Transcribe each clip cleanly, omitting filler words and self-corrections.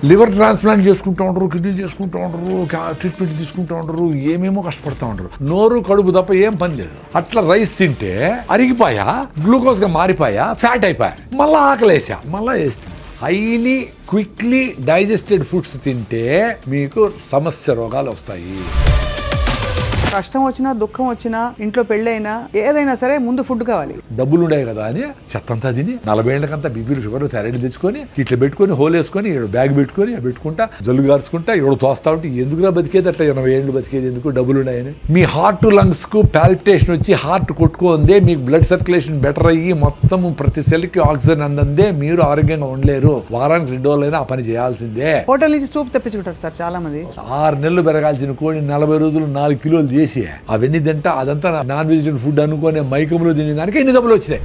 Liver transplant చేసుకుంటూ ఉంటారు, kidney చేసుకుంటూ ఉంటారు, ట్రీట్మెంట్ తీసుకుంటూ ఉంటారు, ఏమేమో కష్టపడుతూ ఉంటారు. నోరు కడుపు తప్ప ఏం పని లేదు. అట్లా రైస్ తింటే అరిగిపోయా, గ్లూకోజ్ గా మారిపోయా, ఫ్యాట్ అయిపోయా, మళ్ళా ఆకలేసా, మళ్ళా వేస్తా. హైలీ క్విక్లీ డైజెస్టెడ్ ఫుడ్స్ తింటే మీకు సమస్య రోగాలు వస్తాయి. కష్టం వచ్చినా దుఃఖం వచ్చినా ఇంట్లో పెళ్ళైనా ఏదైనా సరే ముందు ఫుడ్ కావాలి. డబ్బులు ఉండే కదా అని చెత్తంతా తిని 40 ఏళ్ళకంతా బీపీలు షుగర్ థైరాయిడ్ తెచ్చుకొని ఇట్లా పెట్టుకొని హోల్ వేసుకొని బ్యాగ్ పెట్టుకొని పెట్టుకుంటా జల్లు గార్చుకుంటా ఎవడు తోస్తా ఉంటే ఎందుకురా బతికేది అట్లా 80 ఏళ్ళు బతికేది ఎందుకు డబ్బులు ఉన్నాయని. మీ హార్ట్ లంగ్స్ కు పాల్పిటేషన్ వచ్చి హార్ట్ కొట్టుకుందే, మీకు బ్లడ్ సర్క్యులేషన్ బెటర్ అయ్యి మొత్తం ప్రతి సెల్ కి ఆక్సిజన్ అందందే మీరు ఆరోగ్యంగా ఉండలేరు. వారానికి 2 రోజులైనా ఆ పని చేయాల్సిందే. హోటల్ నుంచి సూప్ తెప్పించుకుంటారు సార్ చాలా మంది. 6 నెలలు పెరగాల్సిన కోడి 40 రోజులు 4 కిలోలు చేసి అవన్నీ తింటా అదంతా నాన్ వెజిటేరియన్ ఫుడ్ అనుకునే మైకంలో తినే దానికి ఎన్ని డబ్బులు వచ్చినాయి.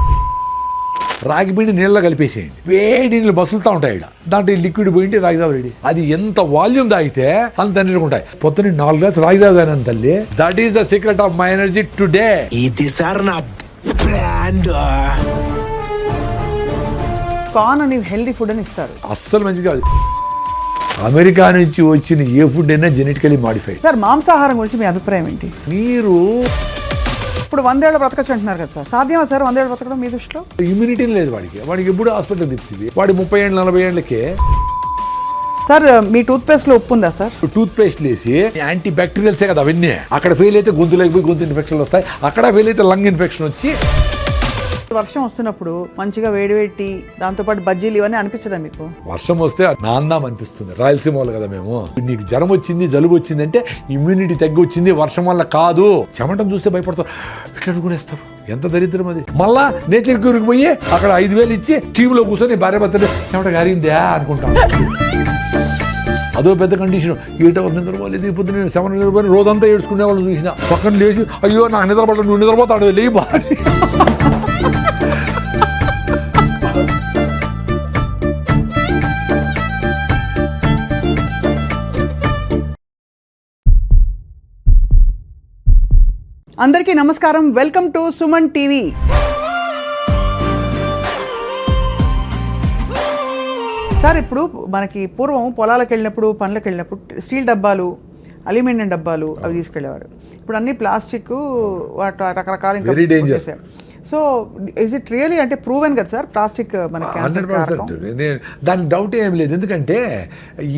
రాగి పిండి నీళ్ళలో కలిపేసేయండి, వేడి నీళ్ళు మసులుతూ ఉంటాయి. దాంట్లో లిక్విడ్ పోయింటి రాగిజావ రెడీ. అది ఎంత వాల్యూమ్ తాగితే అంత ఎనర్జీ ఉంటాయి. పొద్దున్న 4 గ్లాస్ రాగిజావ తాగినాను తల్లి. That is the secret of my energy today. ఇది సార్ నా బ్రాండ్. కార్న్ అని హెల్దీ ఫుడ్ అని ఇస్తారు. అస్సలు మంచిగా అమెరికా నుంచి వచ్చిన ఏ ఫుడ్ అయినా జెనెటికలీ మాడిఫైడ్. సార్ మాంసాహారం గురించి మీ అభిప్రాయం ఏంటి? మీరు ఇప్పుడు 100 ఏళ్ళు బ్రతకచ్చు అంటున్నారు కదా సార్, సాధ్యమా సార్ 100 ఏళ్ళు బ్రతకడం మీ దృష్టిలో? ఇమ్యూనిటీ లేదు వాడికి ఎప్పుడు హాస్పిటల్ తిప్పుతుంది. వాడి 30 ఏళ్ళు 40 ఏళ్ళకే సార్ మీ టూత్ పేస్ట్ లో ఉప్పు ఉందా సార్? టూత్ పేస్ట్ వేసి యాంటీ బ్యాక్టీరియల్సే కదా అవన్నీ. అక్కడ ఫెయిల్ అయితే గొంతులోకి పోయి గొంతు ఇన్ఫెక్షన్లు వస్తాయి, అక్కడ ఫెయిల్ అయితే లంగ్ ఇన్ఫెక్షన్ వచ్చి. వర్షం వస్తున్నప్పుడు మంచిగా వేడివేటి దాంతోపాటు బజ్జీలు ఇవన్నీ అనిపించదా మీకు? వర్షం వస్తే నాందాం అనిపిస్తుంది. రాయలసీమ వాళ్ళు కదా మేము. నీకు జ్వరం వచ్చింది జలుబు వచ్చింది అంటే ఇమ్యూనిటీ తగ్గి వచ్చింది, వర్షం వల్ల కాదు. చెమటం చూస్తే భయపడతారు, ఇట్లా అనుకునేస్తారు. ఎంత దరిద్రం అది. మళ్ళా నేచర్ క్యూర్కి పోయి అక్కడ 5,000 ఇచ్చి టీవీలో కూర్చొని భార్య భర్తలు చెమట గారిందా అనుకుంటాం. అదో పెద్ద కండిషన్. ఏటో నిద్రపోలేదు, పొద్దున 7 నిద్రపోయి రోజంతా ఏడ్చుకునే వాళ్ళు చూసిన. పక్కన లేచి అయ్యో నాకు నిద్రపడ, నువ్వు నిద్రపోతాడు లేయి బాగా. అందరికీ నమస్కారం, welcome to Suman TV. Sir ఇప్పుడు మనకి పూర్వం పొలాలకు వెళ్ళినప్పుడు పనులకు వెళ్ళినప్పుడు స్టీల్ డబ్బాలు, అల్యూమినియం డబ్బాలు అవి తీసుకెళ్లేవారు. ఇప్పుడు అన్ని ప్లాస్టిక్ రకరకాల ఇంకా. సో ఇస్ ఇట్ రియలీ అంటే ప్రూవెన్ కదా సార్ ప్లాస్టిక్ మనకి? 100%. దానికి డౌట్ ఏం లేదు. ఎందుకంటే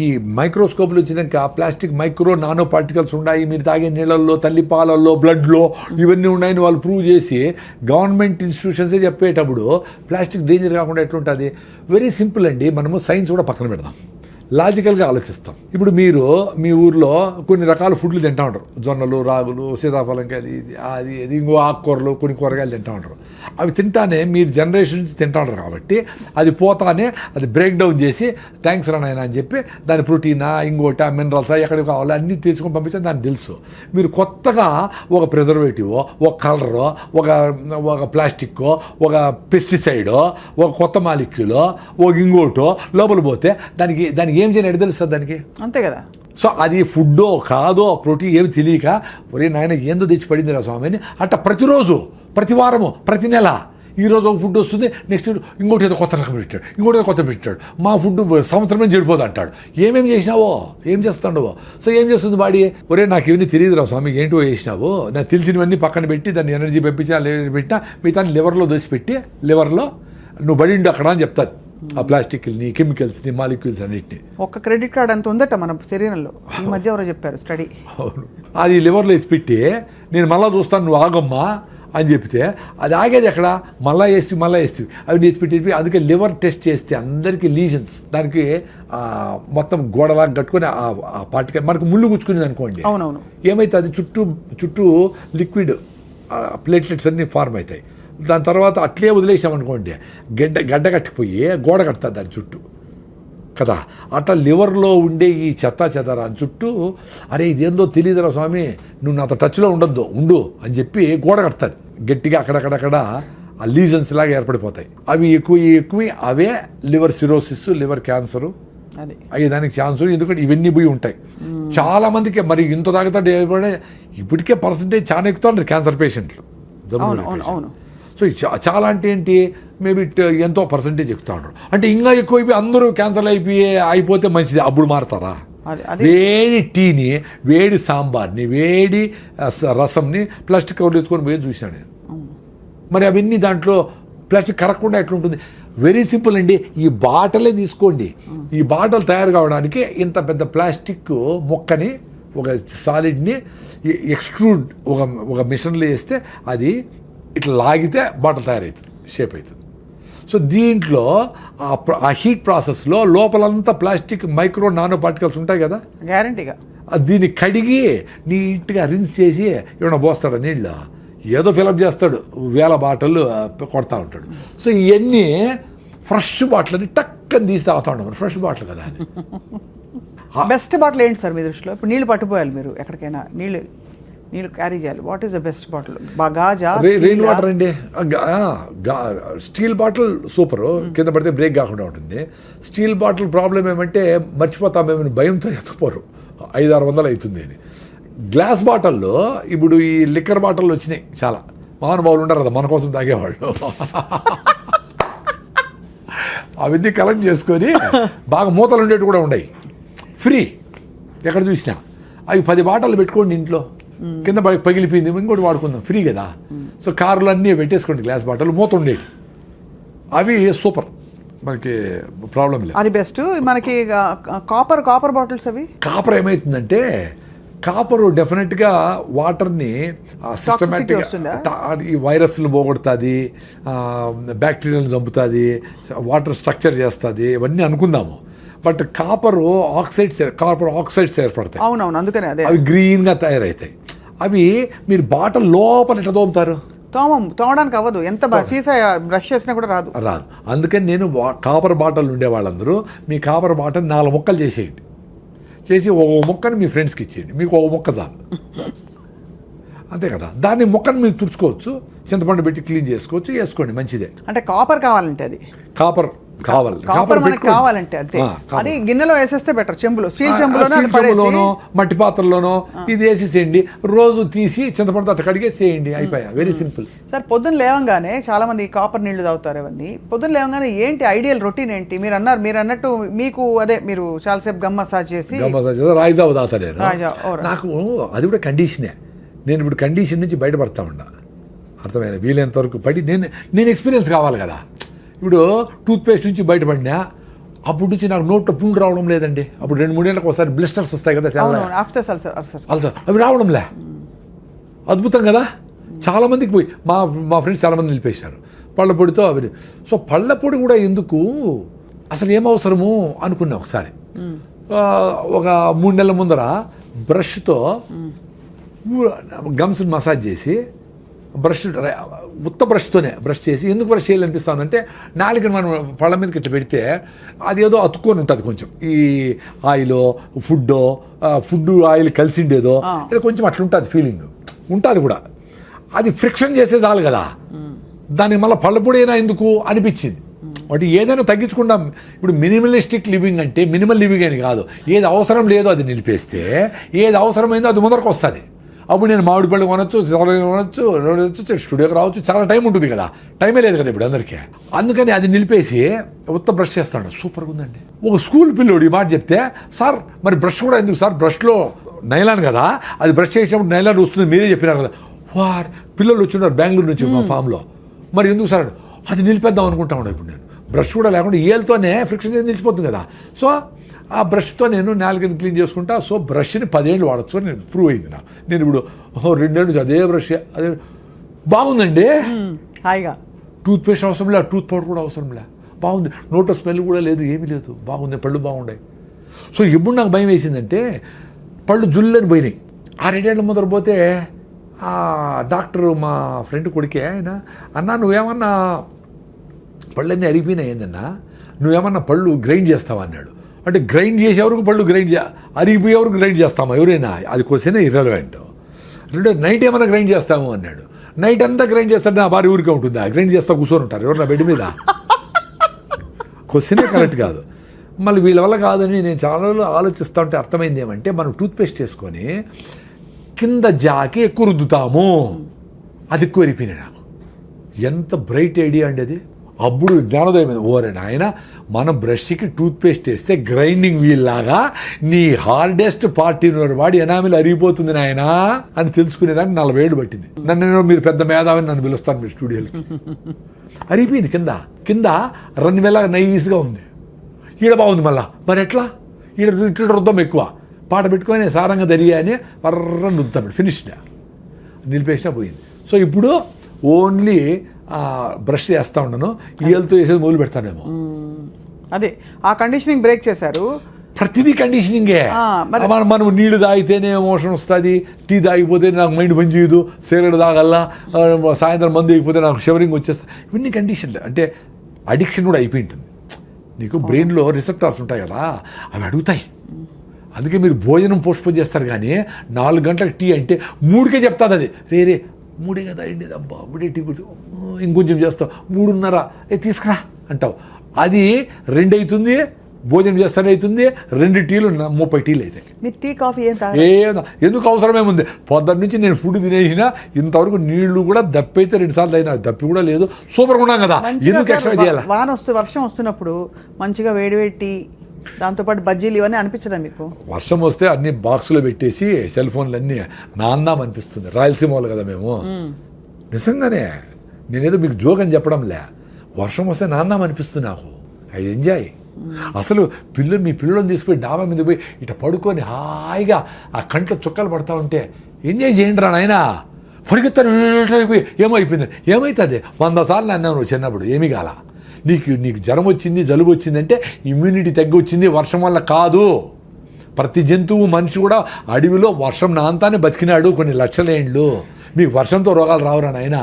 ఈ మైక్రోస్కోప్లు వచ్చినాక ప్లాస్టిక్ మైక్రో నానో పార్టికల్స్ ఉన్నాయి. మీరు తాగే నీళ్ళల్లో, తల్లిపాలల్లో, బ్లడ్లో ఇవన్నీ ఉన్నాయని వాళ్ళు ప్రూవ్ చేసి గవర్నమెంట్ ఇన్స్టిట్యూషన్సే చెప్పేటప్పుడు ప్లాస్టిక్ డేంజర్ కాకుండా ఎట్లుంటుంది? వెరీ సింపుల్ అండి. మనము సైన్స్ కూడా పక్కన పెడదాం, లాజికల్గా ఆలోచిస్తాం. ఇప్పుడు మీరు మీ ఊర్లో కొన్ని రకాల ఫుడ్లు తింటూ ఉంటారు. జొన్నలు, రాగులు, సీతాఫలంకాయలు, ఇది ఇంకో ఆకుకూరలు, కొన్ని కూరగాయలు తింటూ ఉంటారు. అవి తింటానే మీరు జనరేషన్ నుంచి తింటూ ఉంటారు కాబట్టి అది పోతానే అది బ్రేక్ డౌన్ చేసి థ్యాంక్స్ రా నాయనా అని చెప్పి దాని ప్రోటీనా, ఇంకోట, మినరల్సా ఎక్కడికి కావాలో అన్నీ తీసుకొని పంపించాలి. దానికి తెలుసు. మీరు కొత్తగా ఒక ప్రిజర్వేటివ్, ఒక కలరు, ఒక ప్లాస్టిక్, ఒక పెస్టిసైడో, ఒక కొత్త మాలిక్యూలో, ఒక ఇంకోటో లోపల పోతే దానికి ఏం చేయని ఎడ తెలుస్తుంది దానికి? అంతే కదా. సో అది ఫుడ్డో కాదో ప్రోటీన్ ఏమి తెలియక ఒరే నాయన ఏందో తెచ్చి పడింది రా స్వామిని అట్ట ప్రతిరోజు, ప్రతి వారము, ప్రతి నెల ఈరోజు ఒక ఫుడ్ వస్తుంది, నెక్స్ట్ ఇంకోటి ఏదో కొత్త రకం పెట్టాడు, ఇంకోటి ఏదో కొత్త పెట్టాడు. మా ఫుడ్ సంవత్సరమే చెడిపోదు అంటాడు. ఏమేమి చేసినావో, ఏం చేస్తాడవో. సో ఏం చేస్తుంది బాడీ? ఒరే నాకు ఇవన్నీ తెలియదు రా స్వామి, ఏంటో చేసినావు, నాకు తెలిసినవన్నీ పక్కన పెట్టి దాన్ని ఎనర్జీ పంపించి పెట్టినా మిగతా లివర్లో దోసి పెట్టి లివర్లో నువ్వు పడిండు అక్కడ అని చెప్తాది. ఆ ప్లాస్టిక్ని, కెమికల్స్ని, మాలిక్యూల్స్ అన్నిటిని. ఒక్క క్రెడిట్ కార్డ్ అంత ఉందట మన శరీరంలో. ఈ మధ్య ఎవరో చెప్పారు స్టడీ. అవును, అది లివర్లో ఎత్తి పెట్టి నేను మళ్ళీ చూస్తాను నువ్వు ఆగమ్మా అని చెప్తే అది ఆగేది ఎక్కడ? మళ్ళీ వేస్తే అవి ఎత్తి పెట్టి. అందుకే లివర్ టెస్ట్ చేస్తే అందరికీ లీజన్స్, దానికి మొత్తం గోడలాగా కట్టుకొని ఆ పార్టికల్ మనకు ముళ్ళు గుచ్చుకునేది అనుకోండి. అవునవును. ఏమైతే అది చుట్టూ లిక్విడ్ ప్లేట్లెట్స్ అన్నీ ఫార్మ్ అవుతాయి. దాని తర్వాత అట్లే వదిలేసామనుకోండి గడ్డ కట్టిపోయి గోడ కడతారు దాని చుట్టూ కదా. అట్లా లివర్లో ఉండే ఈ చెదారాని చుట్టూ అరే ఇదేందో తెలియదురా స్వామి, నువ్వు నాతో టచ్లో ఉండు అని చెప్పి గోడ కడతాది గట్టిగా. అక్కడక్కడక్కడ ఆ లీజన్స్ లాగా ఏర్పడిపోతాయి. అవి ఎక్కువ అవే లివర్ సిరోసిస్, లివర్ క్యాన్సరు అయ్యే దానికి ఛాన్స్. ఎందుకంటే ఇవన్నీ పోయి ఉంటాయి చాలా మందికి. మరి ఇంత తాగుతాడు ఇప్పటికే పర్సంటేజ్ చాలా ఎక్కుతాడు క్యాన్సర్ పేషెంట్లు. సో చాలా అంటే ఏంటి? మేబీ ఎంతో పర్సంటేజ్ ఎక్కుతా ఉంటారు. అంటే ఇంకా ఎక్కువైపోయి అందరూ క్యాన్సర్ అయిపోతే మంచిది, అప్పుడు మారతారా? వేడి టీని, వేడి సాంబార్ని, వేడి రసంని ప్లాస్టిక్ కవర్లు ఎత్తుకొని పోయి చూసినాను నేను. మరి అవన్నీ దాంట్లో ప్లాస్టిక్ కరగకుండా ఎట్లుంటుంది? వెరీ సింపుల్ అండి. ఈ బాటలే తీసుకోండి. ఈ బాటలు తయారు కావడానికి ఇంత పెద్ద ప్లాస్టిక్ మొక్కని, ఒక సాలిడ్ని ఎక్స్ట్రూడ్ ఒక మిషన్లో వేస్తే అది ఇట్లా లాగితే బాటిల్ తయారవుతుంది, షేప్ అవుతుంది. సో దీంట్లో ఆ హీట్ ప్రాసెస్లో లోపలంతా ప్లాస్టిక్ మైక్రో నానో పార్టికల్స్ ఉంటాయి కదా, గ్యారంటీగా దీన్ని కడిగి నీట్గా రిన్స్ చేసి ఏమైనా పోస్తాడు నీళ్ళు, ఏదో ఫిలప్ చేస్తాడు, 1000 బాటిల్ కొడతా ఉంటాడు. సో ఇవన్నీ ఫ్రెష్ బాటిల్ అని టక్కని తీసి తాగుతా ఉంటాం. ఫ్రెష్ బాటిల్ కదా అది. బెస్ట్ బాటిల్ ఏంటి సార్ మీ దృష్టిలో? ఇప్పుడు నీళ్ళు పట్టుకోవాలి, మీరు ఎక్కడికైనా నీళ్ళు క్యారీ చేయాలి. What is the best bottle? Gaza, rain water అండి. స్టీల్ బాటిల్ సూపర్, కింద పడితే బ్రేక్ కాకుండా ఉంటుంది. స్టీల్ బాటిల్ ప్రాబ్లం ఏమంటే మర్చిపోతామేమని భయంతో ఎత్తుకోరు, 500-600 అవుతుంది అని. గ్లాస్ బాటిల్లో ఇప్పుడు ఈ లిక్కర్ బాటిల్ వచ్చినాయి చాలా, మహానుభావులు ఉంటారు కదా మన కోసం తాగేవాళ్ళు. అవన్నీ కలెక్ట్ చేసుకొని బాగా మూతలు ఉండేవి కూడా ఉన్నాయి, ఫ్రీ ఎక్కడ చూసినా. అవి 10 బాటలు పెట్టుకోండి ఇంట్లో, కింద పగిలిపోయింది ఇంకోటి వాడుకుందాం, ఫ్రీ కదా. సో కార్లు అన్నీ పెట్టేసుకోండి గ్లాస్ బాటలు, మూత ఉండేవి. అవి సూపర్, మనకి ప్రాబ్లం లేదు. అది బెస్ట్. మనకి కాపర్ బాటిల్స్, అవి కాపర్ ఏమవుతుందంటే, కాపరు డెఫినెట్గా వాటర్ని సిస్టమేటిక్గా ఈ వైరస్లు పోగొడుతుంది, బ్యాక్టీరియాలను చంపుతుంది, వాటర్ స్ట్రక్చర్ చేస్తుంది, ఇవన్నీ అనుకుందాము. బట్ కాపర్ ఆక్సైడ్స్ ఏర్పడతాయి. అవునవును, అందుకనే అవి గ్రీన్గా తయారవుతాయి. అవి మీరు బాటిల్ లోపల ఎట్లా తోముతారు? తోమడానికి అవ్వదు, ఎంత సీసా బ్రష్ చేసినా కూడా రాదు. అందుకని నేను కాపర్ బాటిల్ ఉండే వాళ్ళందరూ మీ కాపర్ బాటిల్ 4 ముక్కలు చేసేయండి, చేసి ఒక ముక్కని మీ ఫ్రెండ్స్కి ఇచ్చేయండి, మీకు ఒక ముక్క చాలు, అంతే కదా. దాన్ని ముక్కను మీరు తుడుచుకోవచ్చు, చింతపండు పెట్టి క్లీన్ చేసుకోవచ్చు, వేసుకోండి, మంచిదే. అంటే కాపర్ కావాలంటే అది కాపర్ మనకి కావాలంటే అంతే. అది గిన్నెలో వేసేస్తే బెటర్, చెంబులో, స్టీల్ చెంబులోనో మట్టి పాత్రలోనో ఇది వేసేసేయండి, రోజు తీసి చింతపండు అట్ట కడిగేసేయండి, అయిపోయా. Very simple. సార్, పొద్దున్న లేవంగానే చాలా మంది కాపర్ నీళ్లు తాగుతారు. అవన్నీ పొద్దున్న లేవంగానే ఏంటి ఐడియల్ రొటీన్ ఏంటి? మీరు అన్నట్టు మీకు మీరు చాలాసేపు గమ్ మసాజ్ చేసి రాయిజావు తాగుతా నేను. నాకు అది కూడా కండిషనే. నేను ఇప్పుడు కండిషన్ నుంచి బయటపడతా ఉన్నా, అర్థమైన వీలైనంత వరకు పడి నేను ఎక్స్పీరియన్స్ కావాలి కదా. ఇప్పుడు టూత్పేస్ట్ నుంచి బయటపడినా అప్పటి నుంచి నాకు నోట్లో పుండు రావడం లేదండి. అప్పుడు 2-3 ఏళ్ళకి ఒకసారి బ్లిస్టర్స్ వస్తాయి కదా, అల్సర్, అవి రావడంలే. అద్భుతం కదా. చాలామందికి పోయి మా ఫ్రెండ్స్ చాలామంది నిలిపేశారు పళ్ళ పొడితో అవి. సో పళ్ళ పొడి కూడా ఎందుకు, అసలు ఏమవసరము అనుకున్నా ఒకసారి. ఒక 3 నెలల ముందర బ్రష్తో గమ్స్ని మసాజ్ చేసి, ఉత్త బ్రష్తోనే బ్రష్ చేసి, ఎందుకు బ్రష్ చేయాలనిపిస్తుందంటే, నాలుకని మనం పళ్ళ మీదకి ఇట్లా పెడితే అది ఏదో అతుక్కొని ఉంటుంది కొంచెం, ఈ ఆయిలో ఫుడ్ ఆయిల్ కలిసిండేదో కొంచెం అట్లా ఉంటుంది, ఫీలింగ్ ఉంటుంది కూడా. అది ఫ్రిక్షన్ చేసే చాలు కదా, దానికి మళ్ళీ పళ్ళపొడైనా ఎందుకు అనిపించింది. వాటి ఏదైనా తగ్గించుకుంటాం. ఇప్పుడు మినిమలిస్టిక్ లివింగ్ అంటే మినిమల్ లివింగ్ అని కాదు, ఏది అవసరం లేదో అది నిలిపేస్తే ఏది అవసరమైందో అది ముందరకు వస్తుంది. అప్పుడు నేను మామిడి పళ్ళు కొనొచ్చు, స్టూడియోకి రావచ్చు, చాలా టైం ఉంటుంది కదా, టైమే లేదు కదా ఇప్పుడు అందరికీ. అందుకని అది నిలిపేసి ఉత్త బ్రష్ చేస్తాడు, సూపర్గా ఉందండి. ఒక స్కూల్ పిల్లోడు ఈ మాట చెప్తే, సార్ మరి బ్రష్ కూడా ఎందుకు సార్, బ్రష్లో నైలాన్ కదా, అది బ్రష్ చేసినప్పుడు నైలాన్ వస్తుంది మీరే చెప్పినారు కదా. వార్ పిల్లలు వచ్చిన్నారు బెంగళూరు నుంచి మా ఫామ్లో, మరి ఎందుకు సార్ అది నిలిపేద్దాం అనుకుంటా ఉన్నాను. ఇప్పుడు నేను బ్రష్ కూడా లేకుండా ఏళ్ళతోనే ఫ్రిక్షన్ చేసి నిలిచిపోతుంది కదా. సో ఆ బ్రష్తో నేను నాలుగని క్లీన్ చేసుకుంటా. సో బ్రష్ని 10 ఏళ్ళు వాడచ్చు అని నేను ప్రూవ్ అయింది. నేను ఇప్పుడు 2 ఏళ్ళు అదే బ్రష్, అదే బాగుందండి. హాయిగా టూత్పేస్ట్ అవసరం లేదు, టూత్ పౌడర్ కూడా అవసరం లేదు, బాగుంది. నోట్లో స్మెల్ కూడా లేదు, ఏమీ లేదు, బాగుంది, పళ్ళు బాగున్నాయి. సో ఎప్పుడు నాకు భయం వేసిందంటే, పళ్ళు జుల్లని పోయినాయి. 2 ఏళ్ళ ముందర పోతే ఆ డాక్టరు మా ఫ్రెండ్ కొడుకే, ఆయన అన్నా నువ్వేమన్నా పళ్ళన్నీ అరిగిపోయినాయి ఏందన్నా, నువ్వేమన్నా పళ్ళు గ్రైండ్ చేస్తావా అన్నాడు. అంటే గ్రైండ్ చేసేవరకు పళ్ళు అరిగిపోయేవరకు గ్రైండ్ చేస్తామా ఎవరైనా, అది క్వశ్చన్ ఇర్రెలవెంట్. నైట్ ఏమైనా గ్రైండ్ చేస్తాము అన్నాడు. నైట్ అంతా గ్రైండ్ చేస్తాడు, నా భార్య ఊరికే ఉంటుందా, గ్రైండ్ చేస్తా కూర్చొని ఉంటారు ఎవరు నా బెడ్ మీద. క్వశ్చనే కరెక్ట్ కాదు. మళ్ళీ వీళ్ళ వల్ల కాదని నేను చాలా రోజులు ఆలోచిస్తూ ఉంటే అర్థమైంది ఏమంటే, మనం టూత్పేస్ట్ వేసుకొని కింద జాకి ఎక్కువ రుద్దుతాము, అది ఎక్కువ అరిపోయినాయి నాకు. ఎంత బ్రైట్ ఐడియా అండి అది. అప్పుడు జ్ఞానోదయం ఓరే నాయన మనం బ్రష్కి టూత్పేస్ట్ వేస్తే గ్రైండింగ్ వీల్ లాగా నీ హార్డెస్ట్ పార్టీ వాడి ఎనామిల్ అరిగిపోతుంది నాయన అని తెలుసుకునేదానికి 40 ఏళ్ళు పట్టింది. నన్ను మీరు పెద్ద మేధావిని నన్ను పిలుస్తాను మీరు స్టూడియోలకి. అరిగిపోయింది కింద రన్ వేలాగా నైస్గా ఉంది, ఈడ బాగుంది మళ్ళా. మరి ఎట్లా ఈడ రుద్దం ఎక్కువ, పాట పెట్టుకొని సారంగా దరిగా అని పర్రని రుద్దాం, ఫినిష్డ్, నిలిపేసినా పోయింది. సో ఇప్పుడు ఓన్లీ బ్రష్ చేస్తూ ఉండను, ఈలతో వేసేది మొదలు పెడతానేమో. అదే ఆ కండిషనింగ్ బ్రేక్ చేశారు. ప్రతిదీ కండిషనింగే. మనం నీళ్లు తాగితేనే ఎమోషన్ వస్తుంది, టీ తాగిపోతే నాకు మైండ్ పని చేయదు, సిగరెట్ తాగల్లా, సాయంత్రం మందు అయిపోతే నాకు షవరింగ్ వచ్చేస్తుంది. ఇవన్నీ కండిషన్లు. అంటే అడిక్షన్ కూడా అయిపోయి ఉంటుంది. నీకు బ్రెయిన్లో రిసెప్టార్స్ ఉంటాయి కదా, అవి అడుగుతాయి. అందుకే మీరు భోజనం పోస్ట్పోన్ చేస్తారు, కానీ 4 గంటలకు టీ అంటే 3కే చెప్తుంది అది. రే 3 కదా అండి, అబ్బా 3 టీ కూర్చో, ఇంకొంచెం చేస్తావు, 3:30 తీసుకురా అంటావు. అది 2 అవుతుంది, భోజనం చేస్తానే అవుతుంది, 2 టీలు 30 టీలు అవుతాయి. మీరు టీ కాఫీ ఎందుకు అవసరమేముంది? పొద్దున్న నుంచి నేను ఫుడ్ తినేసిన, ఇంతవరకు నీళ్లు కూడా దప్పైతే 2 సార్లు అయినా, దప్పి కూడా లేదు, సూపర్గా ఉన్నాం కదా, ఎందుకు ఎక్స్ట్రా చేయాలి? వర్షం వస్తున్నప్పుడు మంచిగా వేడివేడి టీ, దాంతోపాటు బజ్జీలు ఇవన్నీ అనిపించడం మీకు? వర్షం వస్తే అన్ని బాక్సులో పెట్టేసి సెల్ ఫోన్లు అన్నీ నాందాం అనిపిస్తుంది. రాయలసీమ వాళ్ళు కదా మేము, నిజంగానే నేనేదో మీకు జోక్ అని చెప్పడంలే. వర్షం వస్తే నాందాం అనిపిస్తుంది నాకు. I enjoy. అసలు మీ పిల్లలను తీసుకుపోయి డాబా మీద పోయి ఇట్లా పడుకొని హాయిగా ఆ కంట్లో చుక్కలు పడతా ఉంటే ఎంజాయ్ చేయండి రా నాయనా. పరిగెత్తాను అయిపోయి ఏమైపోయింది, ఏమవుతుంది? 100 సార్లు అన్నావు నువ్వు చిన్నప్పుడు, ఏమీ కాల. నీకు జ్వరం వచ్చింది, జలుబు వచ్చిందంటే ఇమ్యూనిటీ తగ్గి వచ్చింది, వర్షం వల్ల కాదు. ప్రతి జంతువు, మనిషి కూడా అడవిలో వర్షం నాంతానే బతికినాడు కొన్ని లక్షల ఏండ్లు. మీకు వర్షంతో రోగాలు రావురా నాయనా,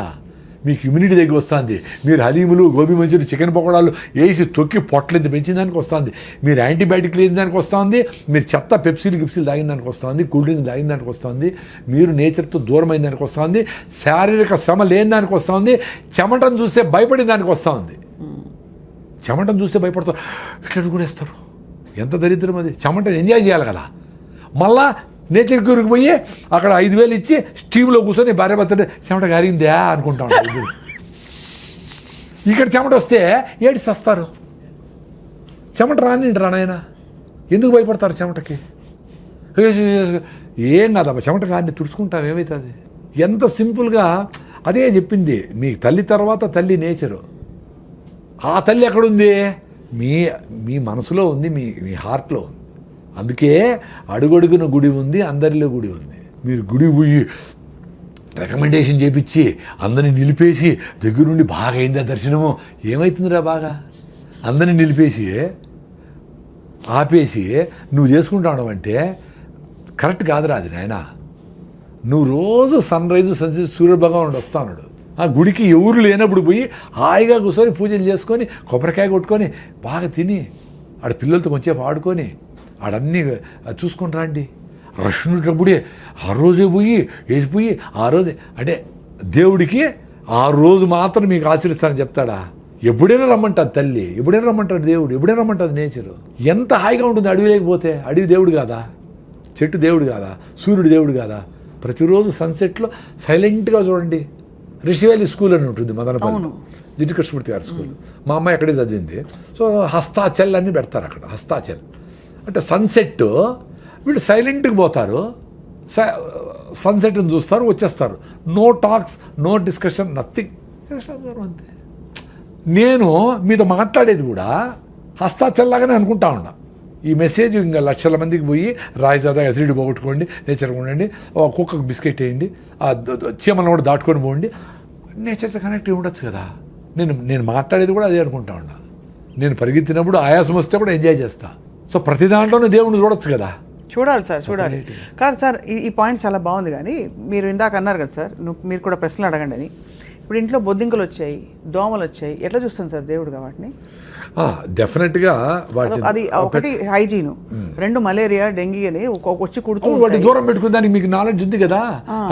మీకు ఇమ్యూనిటీ దగ్గర వస్తుంది. మీరు హలీములు, గోబీ మంచూరి, చికెన్ పకోడాలు వేసి తొక్కి పొట్లెంత పెంచిన దానికి వస్తుంది, మీరు యాంటీబయాటిక్లు వేసిన దానికి వస్తుంది, మీరు చెత్త పెప్సీలు గిప్సీలు తాగిన దానికి వస్తుంది, కూల్ డ్రింక్ తాగిన దానికి వస్తుంది, మీరు నేచర్తో దూరమైన దానికి వస్తుంది, శారీరక శ్రమ లేని దానికి వస్తుంది, చెమటను చూస్తే భయపడిన దానికి వస్తుంది. చెమటను చూస్తే భయపడతారు, ఇట్లా అడుగునేస్తారు. ఎంత దరిద్రం అది. చెమటను ఎంజాయ్ చేయాలి కదా. మళ్ళా నేచర్ క్యూర్కి పోయి అక్కడ 5,000 ఇచ్చి స్టీమ్లో కూర్చొని భార్య భర్త చెమట గారిందా అనుకుంటా ఉంటారు. ఇక్కడ చెమట వస్తే ఏడి సస్తారు. చెమట రానింటారా నాయన, ఎందుకు భయపడతారు చెమటకి? ఏం కాదమ్మా, చెమట కానీ తుడుచుకుంటాం, ఏమవుతుంది? ఎంత సింపుల్గా. అదే చెప్పింది, మీ తల్లి తర్వాత తల్లి నేచరు. ఆ తల్లి ఎక్కడుంది? మీ మనసులో ఉంది, మీ హార్ట్లో ఉంది. అందుకే అడుగడుగున గుడి ఉంది, అందరిలో గుడి ఉంది. మీరు గుడి పోయి రికమెండేషన్ చేపించి అందరిని నిలిపేసి దగ్గరుండి బాగా అయిందా దర్శనము, ఏమవుతుందిరా? బాగా అందరిని నిలిపేసి ఆపేసి నువ్వు చేసుకుంటావు అంటే కరెక్ట్ కాదురా అది నాయన. నువ్వు రోజు సన్ రైజు సన్సెట్ సూర్యభగవానుడు వస్తా ఉన్నాడు. ఆ గుడికి ఎవరు లేనప్పుడు పోయి హాయిగా కూర్చొని పూజలు చేసుకొని కొబ్బరికాయ కొట్టుకొని బాగా తిని ఆడ పిల్లలతో కొంచెంసేపు ఆడుకొని ఆడన్నీ చూసుకొని రండి. రష్ ఉండేటప్పుడే ఆ రోజే పోయి వేసిపోయి ఆ రోజే అంటే దేవుడికి ఆ రోజు మాత్రం మీకు ఆచరిస్తానని చెప్తాడా? ఎప్పుడైనా రమ్మంటుంది తల్లి, ఎప్పుడైనా రమ్మంటాడు దేవుడు, ఎప్పుడైనా రమ్మంటుంది నేచరు. ఎంత హాయిగా ఉంటుంది అడవి లేకపోతే. అడవి దేవుడు కాదా? చెట్టు దేవుడు కాదా? సూర్యుడు దేవుడు కాదా? ప్రతిరోజు సన్సెట్లో సైలెంట్గా చూడండి. రిషివేలి స్కూల్ అని ఉంటుంది మదనపల్లి, జిడ్డు కృష్ణమూర్తి గారి స్కూల్. మా అమ్మాయి అక్కడే చదివింది. సో హస్తాచల్ అని పెడతారు అక్కడ. హస్తాచల్ అంటే సన్సెట్, వీళ్ళు సైలెంట్గా పోతారు, సన్సెట్ని చూస్తారు, వచ్చేస్తారు. No talks, no discussion, nothing. అంతే. నేను మీతో మాట్లాడేది కూడా హస్తాచల్లాగానే అనుకుంటా ఉన్నా. ఈ మెసేజ్ ఇంకా లక్షల మందికి పోయి రాయిజాదా ఎసిడ్ పోగొట్టుకోండి, నేచర్గా ఉండండి, కుక్కకు బిస్కెట్ వేయండి, చీమలను కూడా దాటుకొని పోండి, నేచర్తో కనెక్ట్ ఉండొచ్చు కదా. నేను మాట్లాడేది కూడా అదే అనుకుంటా ఉన్నా. నేను పరిగెత్తినప్పుడు ఆయాసం వస్తే కూడా ఎంజాయ్ చేస్తా. సో ప్రతి దాంట్లోనే దేవుడిని చూడొచ్చు కదా. చూడాలి సార్, చూడాలి. కాదు సార్, ఈ పాయింట్ చాలా బాగుంది. కానీ మీరు ఇందాక అన్నారు కదా సార్, మీరు కూడా ప్రశ్నలు అడగండి అని. ఇప్పుడు ఇంట్లో బొద్దింకలు వచ్చాయి, దోమలు వచ్చాయి, ఎట్లా చూస్తాను సార్ దేవుడుగా వాటిని? డెఫినెట్గా అది ఒకటి హైజీన్, 2 మలేరియా, డెంగీ అని వచ్చి కుడుతూ వాటి దూరం పెట్టుకుని దానికి మీకు నాలెడ్జ్ ఉంది కదా.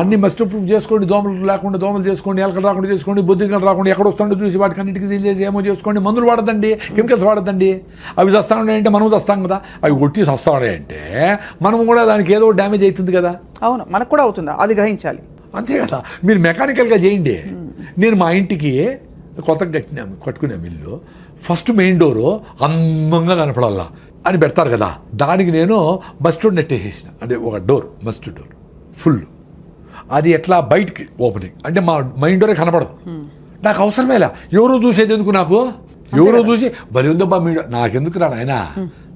అన్ని మస్ట్ ప్రూఫ్ చేసుకోండి, దోమలు లేకుండా దోమలు చేసుకోండి, ఎలకలు రాకుండా చేసుకోండి, బొద్దింకలు రాకుండా ఎక్కడ వస్తుండో చూసి వాటికి అన్నింటికి సీల్ చేసి ఏమో చేసుకోండి. మందులు వాడదండి, కెమికల్స్ వాడద్దండి. అవి చస్తా ఉన్నాయంటే మనం చస్తాం కదా. అవి కొట్టి చస్తా ఉన్నాయంటే మనం కూడా దానికి ఏదో డ్యామేజ్ అవుతుంది కదా. అవును, మనకు కూడా అవుతుందా అది గ్రహించాలి. అంతే కదా. మీరు మెకానికల్గా చేయండి. నేను మా ఇంటికి కొత్తగా కట్టుకున్నాము ఇల్లు. ఫస్ట్ మెయిన్ డోరు అందంగా కనపడాలా అని పెడతారు కదా, దానికి నేను మస్టర్డ్ నెట్ వేసేసిన, అంటే ఒక డోర్ మస్టర్డ్ డోర్ ఫుల్. అది ఎట్లా బయటికి ఓపెనింగ్, అంటే మా మెయిన్ డోరే కనపడదు. నాకు అవసరమేలా, ఎవరో చూసేది ఎందుకు, నాకు ఎవరో చూసి బలి ఉందబ్బా మీ నాకెందుకు రా ఆయన,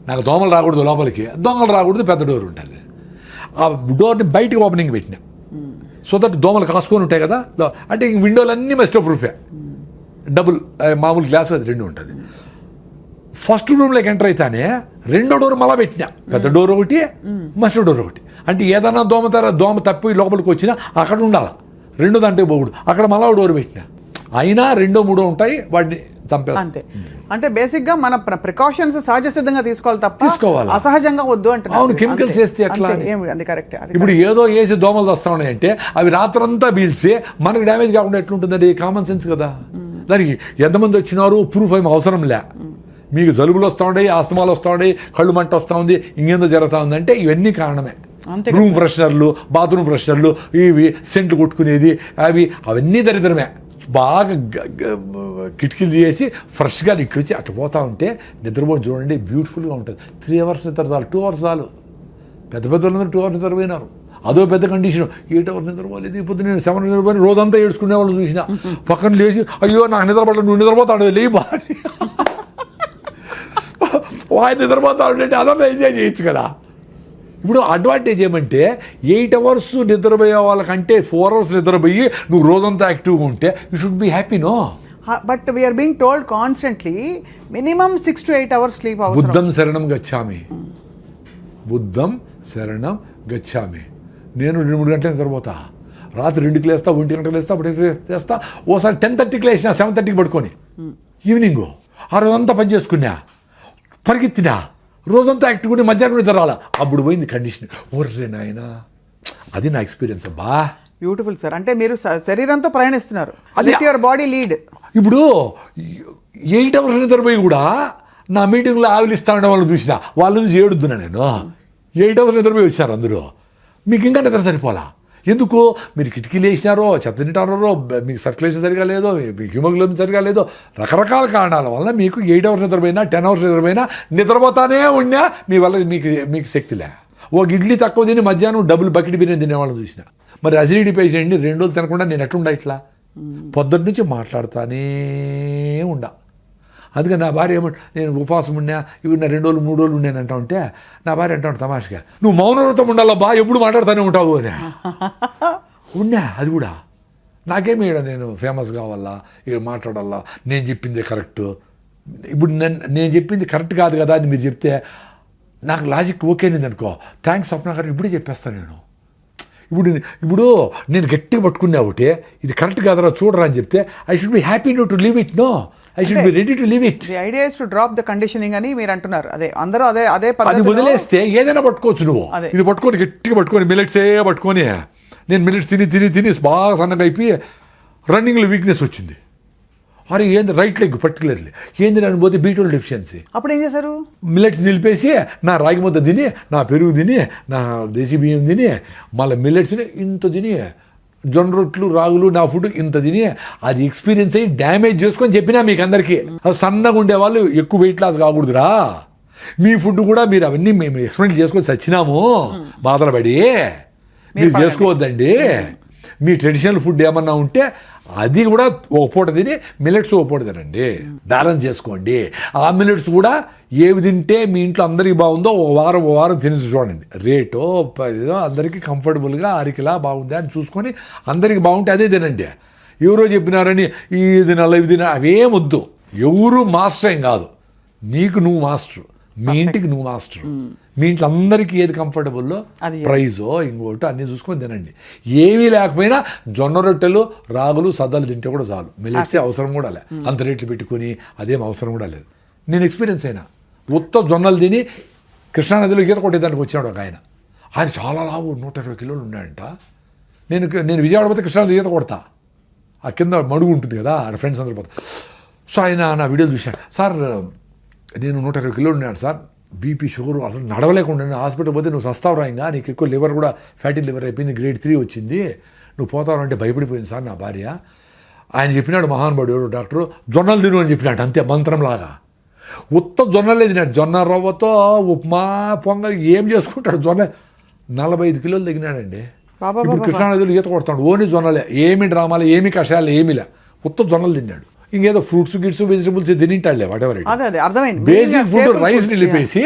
నాకు దోమలు రాకూడదు లోపలికి, దొంగలు రాకూడదు, పెద్ద డోర్ ఉంటుంది. ఆ డోర్ని బయటికి ఓపెనింగ్ పెట్టినా, సో దట్ దోమలు కాసుకొని ఉంటాయి కదా. అంటే విండోలన్నీ మస్టో ప్రూఫే, డబుల్ మామూలు గ్లాసు అది రెండు ఉంటుంది. ఫస్ట్ రూమ్లోకి ఎంటర్ అయితేనే రెండో డోర్ మళ్ళా పెట్టినా, పెద్ద డోర్ ఒకటి మస్టో డోర్ ఒకటి. అంటే ఏదైనా దోమ తప్పి లోపలికి వచ్చినా అక్కడ ఉండాలి, రెండో దాంట్లో పోకూడదు, అక్కడ మళ్ళా డోర్ పెట్టినా. అయినా రెండో మూడో ఉంటాయి, వాటిని చంపేస్తాం. అంతే. అంటే బేసిక్ గా మన ప్రికాషన్స్ సహజ సిద్ధంగా తీసుకోవాలి తప్ప తీసుకోవాలి, అసహజంగా వద్దు అంటే. అవును, కెమికల్స్ వేస్తే ఎట్లా? కరెక్ట్. ఇప్పుడు ఏదో వేసి దోమలు వస్తా ఉన్నాయంటే అవి రాత్రంతా పీల్చి మనకు డ్యామేజ్ కాకుండా ఎట్లుంటుంది? కామన్ సెన్స్ కదా. దానికి ఎంతమంది వచ్చినారు ప్రూఫ్ ఏమి అవసరం లే. మీకు జలుబులు వస్తూ ఉన్నాయి, ఆస్తమాలు వస్తూ ఉన్నాయి, కళ్ళు మంట వస్తూ ఉంది, ఇంకేందో జరుగుతూ ఉందంటే ఇవన్నీ కారణమే. రూమ్ ఫ్రెషనర్లు, బాత్రూమ్ ఫ్రెషనర్లు, ఇవి సెంట్లు కొట్టుకునేది, అవన్నీ దరిద్రమే. బాగా కిటికీలు తీసి ఫ్రెష్గా ఇక్కడ వచ్చి అట్లా పోతూ ఉంటే నిద్రపోయి చూడండి, బ్యూటిఫుల్గా ఉంటుంది. 3 hours నిద్ర చాలు, 2 hours చాలు. పెద్ద వాళ్ళందరూ 2 hours నిద్రపోయినారు, అదో పెద్ద కండిషన్. 8 hours నిద్రపోలేదు, ఇప్పుడు నేను 7 hours నిద్రపోయి రోజంతా ఏడ్చుకునే వాళ్ళు చూసిన. పక్కన లేచి అయ్యో నాకు నిద్రపడలేదు, నువ్వు నిద్రపోతాడు లేయి బాగా వాయి నిద్రపోతాడు అంటే అదన్నా ఎంజాయ్ చేయొచ్చు కదా. ఇప్పుడు అడ్వాంటేజ్ ఏమంటే 8 hours నిద్రపోయే వాళ్ళకంటే 4 hours నిద్రపోయి నువ్వు రోజంతా యాక్టివ్గా ఉంటే you should be happy. No, but we're being told constantly minimum 6 to 8 hours sleep అవసరం. బుద్ధం శరణం గచ్చామి, బుద్ధం శరణం గచ్చామి. నేను 2-3 గంటలు నిద్రపోతా, రాత్రి 2కి లేస్తా, 1 గంటలకు లేస్తా, 1 లేస్తా, ఓసారి 10:30కి లేచినా 7:30కి పడుకొని ఈవినింగ్ ఆ రోజంతా పని చేసుకున్నా, పరిగెత్తినా, రోజంతా యాక్టివ్ ఉండి మధ్యాహ్నం నిద్ర రాలా, అప్పుడు పోయింది కండిషన్. ఓర్రే నాయన, అది నా ఎక్స్పీరియన్స్ అబ్బా. Beautiful sir. అంటే మీరు శరీరంతో ప్రయాణిస్తున్నారు, అది యువర్ బాడీ లీడ్. ఇప్పుడు 8 hours నిద్రపోయి కూడా నా మీటింగ్లో ఆవిలిస్తా ఉండే వాళ్ళు చూసిన వాళ్ళ నుంచి ఏడుద్దున్నా నేను. 8 hours నిద్రపోయి వచ్చారు అందరూ, మీకు ఇంకా నిద్ర సరిపోలా. ఎందుకు? మీరు కిటికీలు వేసినారో, చెత్త తింటారో, మీకు సర్క్యులేషన్ సరిగా లేదో, మీకు హిమోగ్లోబిన్ సరిగా లేదో, రకరకాల కారణాల వల్ల మీకు 8 hours నిద్రపోయినా, 10 hours నిద్రపోయినా, నిద్రపోతానే ఉన్నా మీ వల్ల మీకు శక్తిలే. ఒక ఇడ్లీ తక్కువ తిని మధ్యాహ్నం డబుల్ బకెట్ బిర్యానీ తినేవాళ్ళని చూసిన. మరి అసిడిటీ పేషెంట్ని 2 రోజులు తినకుండా నేను ఎట్లుండా ఇట్లా? పొద్దున్న నుంచి మాట్లాడుతానే ఉండా. అందుకని నా భార్య ఏమంటే, నేను ఉపవాసం ఉన్నా, ఇవి నా 2 రోజులు 3 రోజులు ఉన్నానంటా ఉంటే నా భార్య అంటా ఉంటాను తమాషగా, నువ్వు మౌనవ్రతం ఉండాలా బా, ఎప్పుడు మాట్లాడుతూనే ఉంటావు అని. ఉన్నా, అది కూడా నాకేమి ఇక్కడ నేను ఫేమస్ కావాలా, ఇక్కడ మాట్లాడాలా, నేను చెప్పింది కరెక్ట్. ఇప్పుడు నేను చెప్పింది కరెక్ట్ కాదు కదా అని మీరు చెప్తే నాకు లాజిక్ ఓకేనింది అనుకో, థ్యాంక్స్ స్వప్న గారు, ఇప్పుడే చెప్పేస్తాను నేను. ఇప్పుడు నేను గట్టిగా పట్టుకున్నా ఒకటి, ఇది కరెక్ట్ కాదరా చూడరా అని చెప్తే I should be happy to leave it. No, I should be ready to leave it. The idea is to drop the conditioning అని మీరు అంటున్నారు. అదే అందరూ అదే అది వదిలేస్తే ఏదైనా పట్టుకోవచ్చు నువ్వు. ఇది పట్టుకొని గట్టిగా పట్టుకొని మిల్లెట్సే పట్టుకొని, నేను మిల్లెట్స్ తిని బాగా సన్నగా అయిపోయి రన్నింగ్లో వీక్నెస్ వచ్చింది. అరే ఏంది, రైట్ లెగ్ పర్టికులర్లీ ఏంది అని పోతే B12 డెఫిషియన్సీ. అప్పుడు ఏం చేశారు? మిల్లెట్స్ నిలిపేసి నా రాగి ముద్ద తిని, నా పెరుగు తిని, నా దేశీ బియ్యం తిని, మళ్ళీ మిల్లెట్స్ని ఇంత తిని, జొన్న రొట్లు, రాగులు, నా ఫుడ్ ఇంత తిని, అది ఎక్స్పీరియన్స్ అయ్యి డ్యామేజ్ చేసుకొని చెప్పినా మీకు అందరికీ. సన్నగా ఉండేవాళ్ళు ఎక్కువ వెయిట్ లాస్ కాకూడదురా, మీ ఫుడ్ కూడా మీరు అవన్నీ మేము ఎక్స్పెరిమెంట్ చేసుకొని చచ్చినాము బాధలు పడి, మీరు చేసుకోవద్దండి. మీ ట్రెడిషనల్ ఫుడ్ ఏమన్నా ఉంటే అది కూడా ఒక పూట తిని, మిల్లెట్స్ ఒక పూట తినండి, బ్యాలెన్స్ చేసుకోండి. ఆ మిల్లెట్స్ కూడా ఏవి తింటే మీ ఇంట్లో అందరికీ బాగుందో ఒక వారం తిని చూడండి, రేటో అందరికీ కంఫర్టబుల్గా అరికిలా బాగుంది అని చూసుకొని అందరికీ బాగుంటే అదే తినండి. ఎవరో చెప్పినారని ఇది నల్ల ఇవి తిన అవేమొద్దు. ఎవరు మాస్టర్ ఏం కాదు, నీకు నువ్వు మాస్టర్, మీ ఇంటికి నువ్వు మాస్టర్. మీ ఇంట్లో అందరికీ ఏది కంఫర్టబుల్లో ప్రైజో ఇంకోటి అన్నీ చూసుకొని తినండి. ఏమీ లేకపోయినా జొన్న రొట్టెలు, రాగులు, సద్దలు తింటే కూడా చాలు. మిల్లెట్సే అవసరం కూడా లే, అంత రేట్లు పెట్టుకుని అదేం అవసరం కూడా లేదు. నేను ఎక్స్పీరియన్స్ అయినా. ఉత్త జొన్నలు తిని కృష్ణానదిలో ఈత కొట్టేదానికి వచ్చినాడు ఒక ఆయన చాలా లావు 120 కిలోలు ఉన్నాడంట. నేను విజయవాడ పోతే కృష్ణానది ఈత కొడతా, ఆ కింద మడుగు ఉంటుంది కదా, ఆడ ఫ్రెండ్స్ అందరూ పోతా. సో ఆయన నా వీడియోలు చూశాను. సార్ నేను 120 కిలోలు ఉన్నాడు సార్, బీపీ షుగర్ అసలు నడవలేకుండా హాస్పిటల్ పోతే నువ్వు సస్తావు రాయింగా, నీకు ఎక్కువ లివర్ కూడా ఫ్యాటీ లివర్ అయిపోయింది, grade 3 వచ్చింది, నువ్వు పోతావు అంటే భయపడిపోయింది సార్ నా భార్య. ఆయన చెప్పినాడు మహానుభావుడు డాక్టరు జొన్నలు తిను అని చెప్పినాడు, అంతే మంత్రంలాగా. ఉత్త జొన్నలే తిన్నాడు, జొన్న రవ్వతో ఉప్మా పొంగల్ ఏం చేసుకుంటాడు. జొన్న 45 కిలోలు తగినాడండి. ఇప్పుడు కృష్ణానదిలో ఈత కొడతాడు, ఓన్లీ జొన్నలే, ఏమి డ్రామాలు ఏమి కషాయాలు ఏమిలే, ఉత్త జొన్నలు తిన్నాడు. ఇంకేదో ఫ్రూట్స్ గిట్స్ వెజిటబుల్స్ తినింటాడులే వాటెవర్. అర్థమైంది. బేసిక్ ఫుడ్ రైస్ నిలిపేసి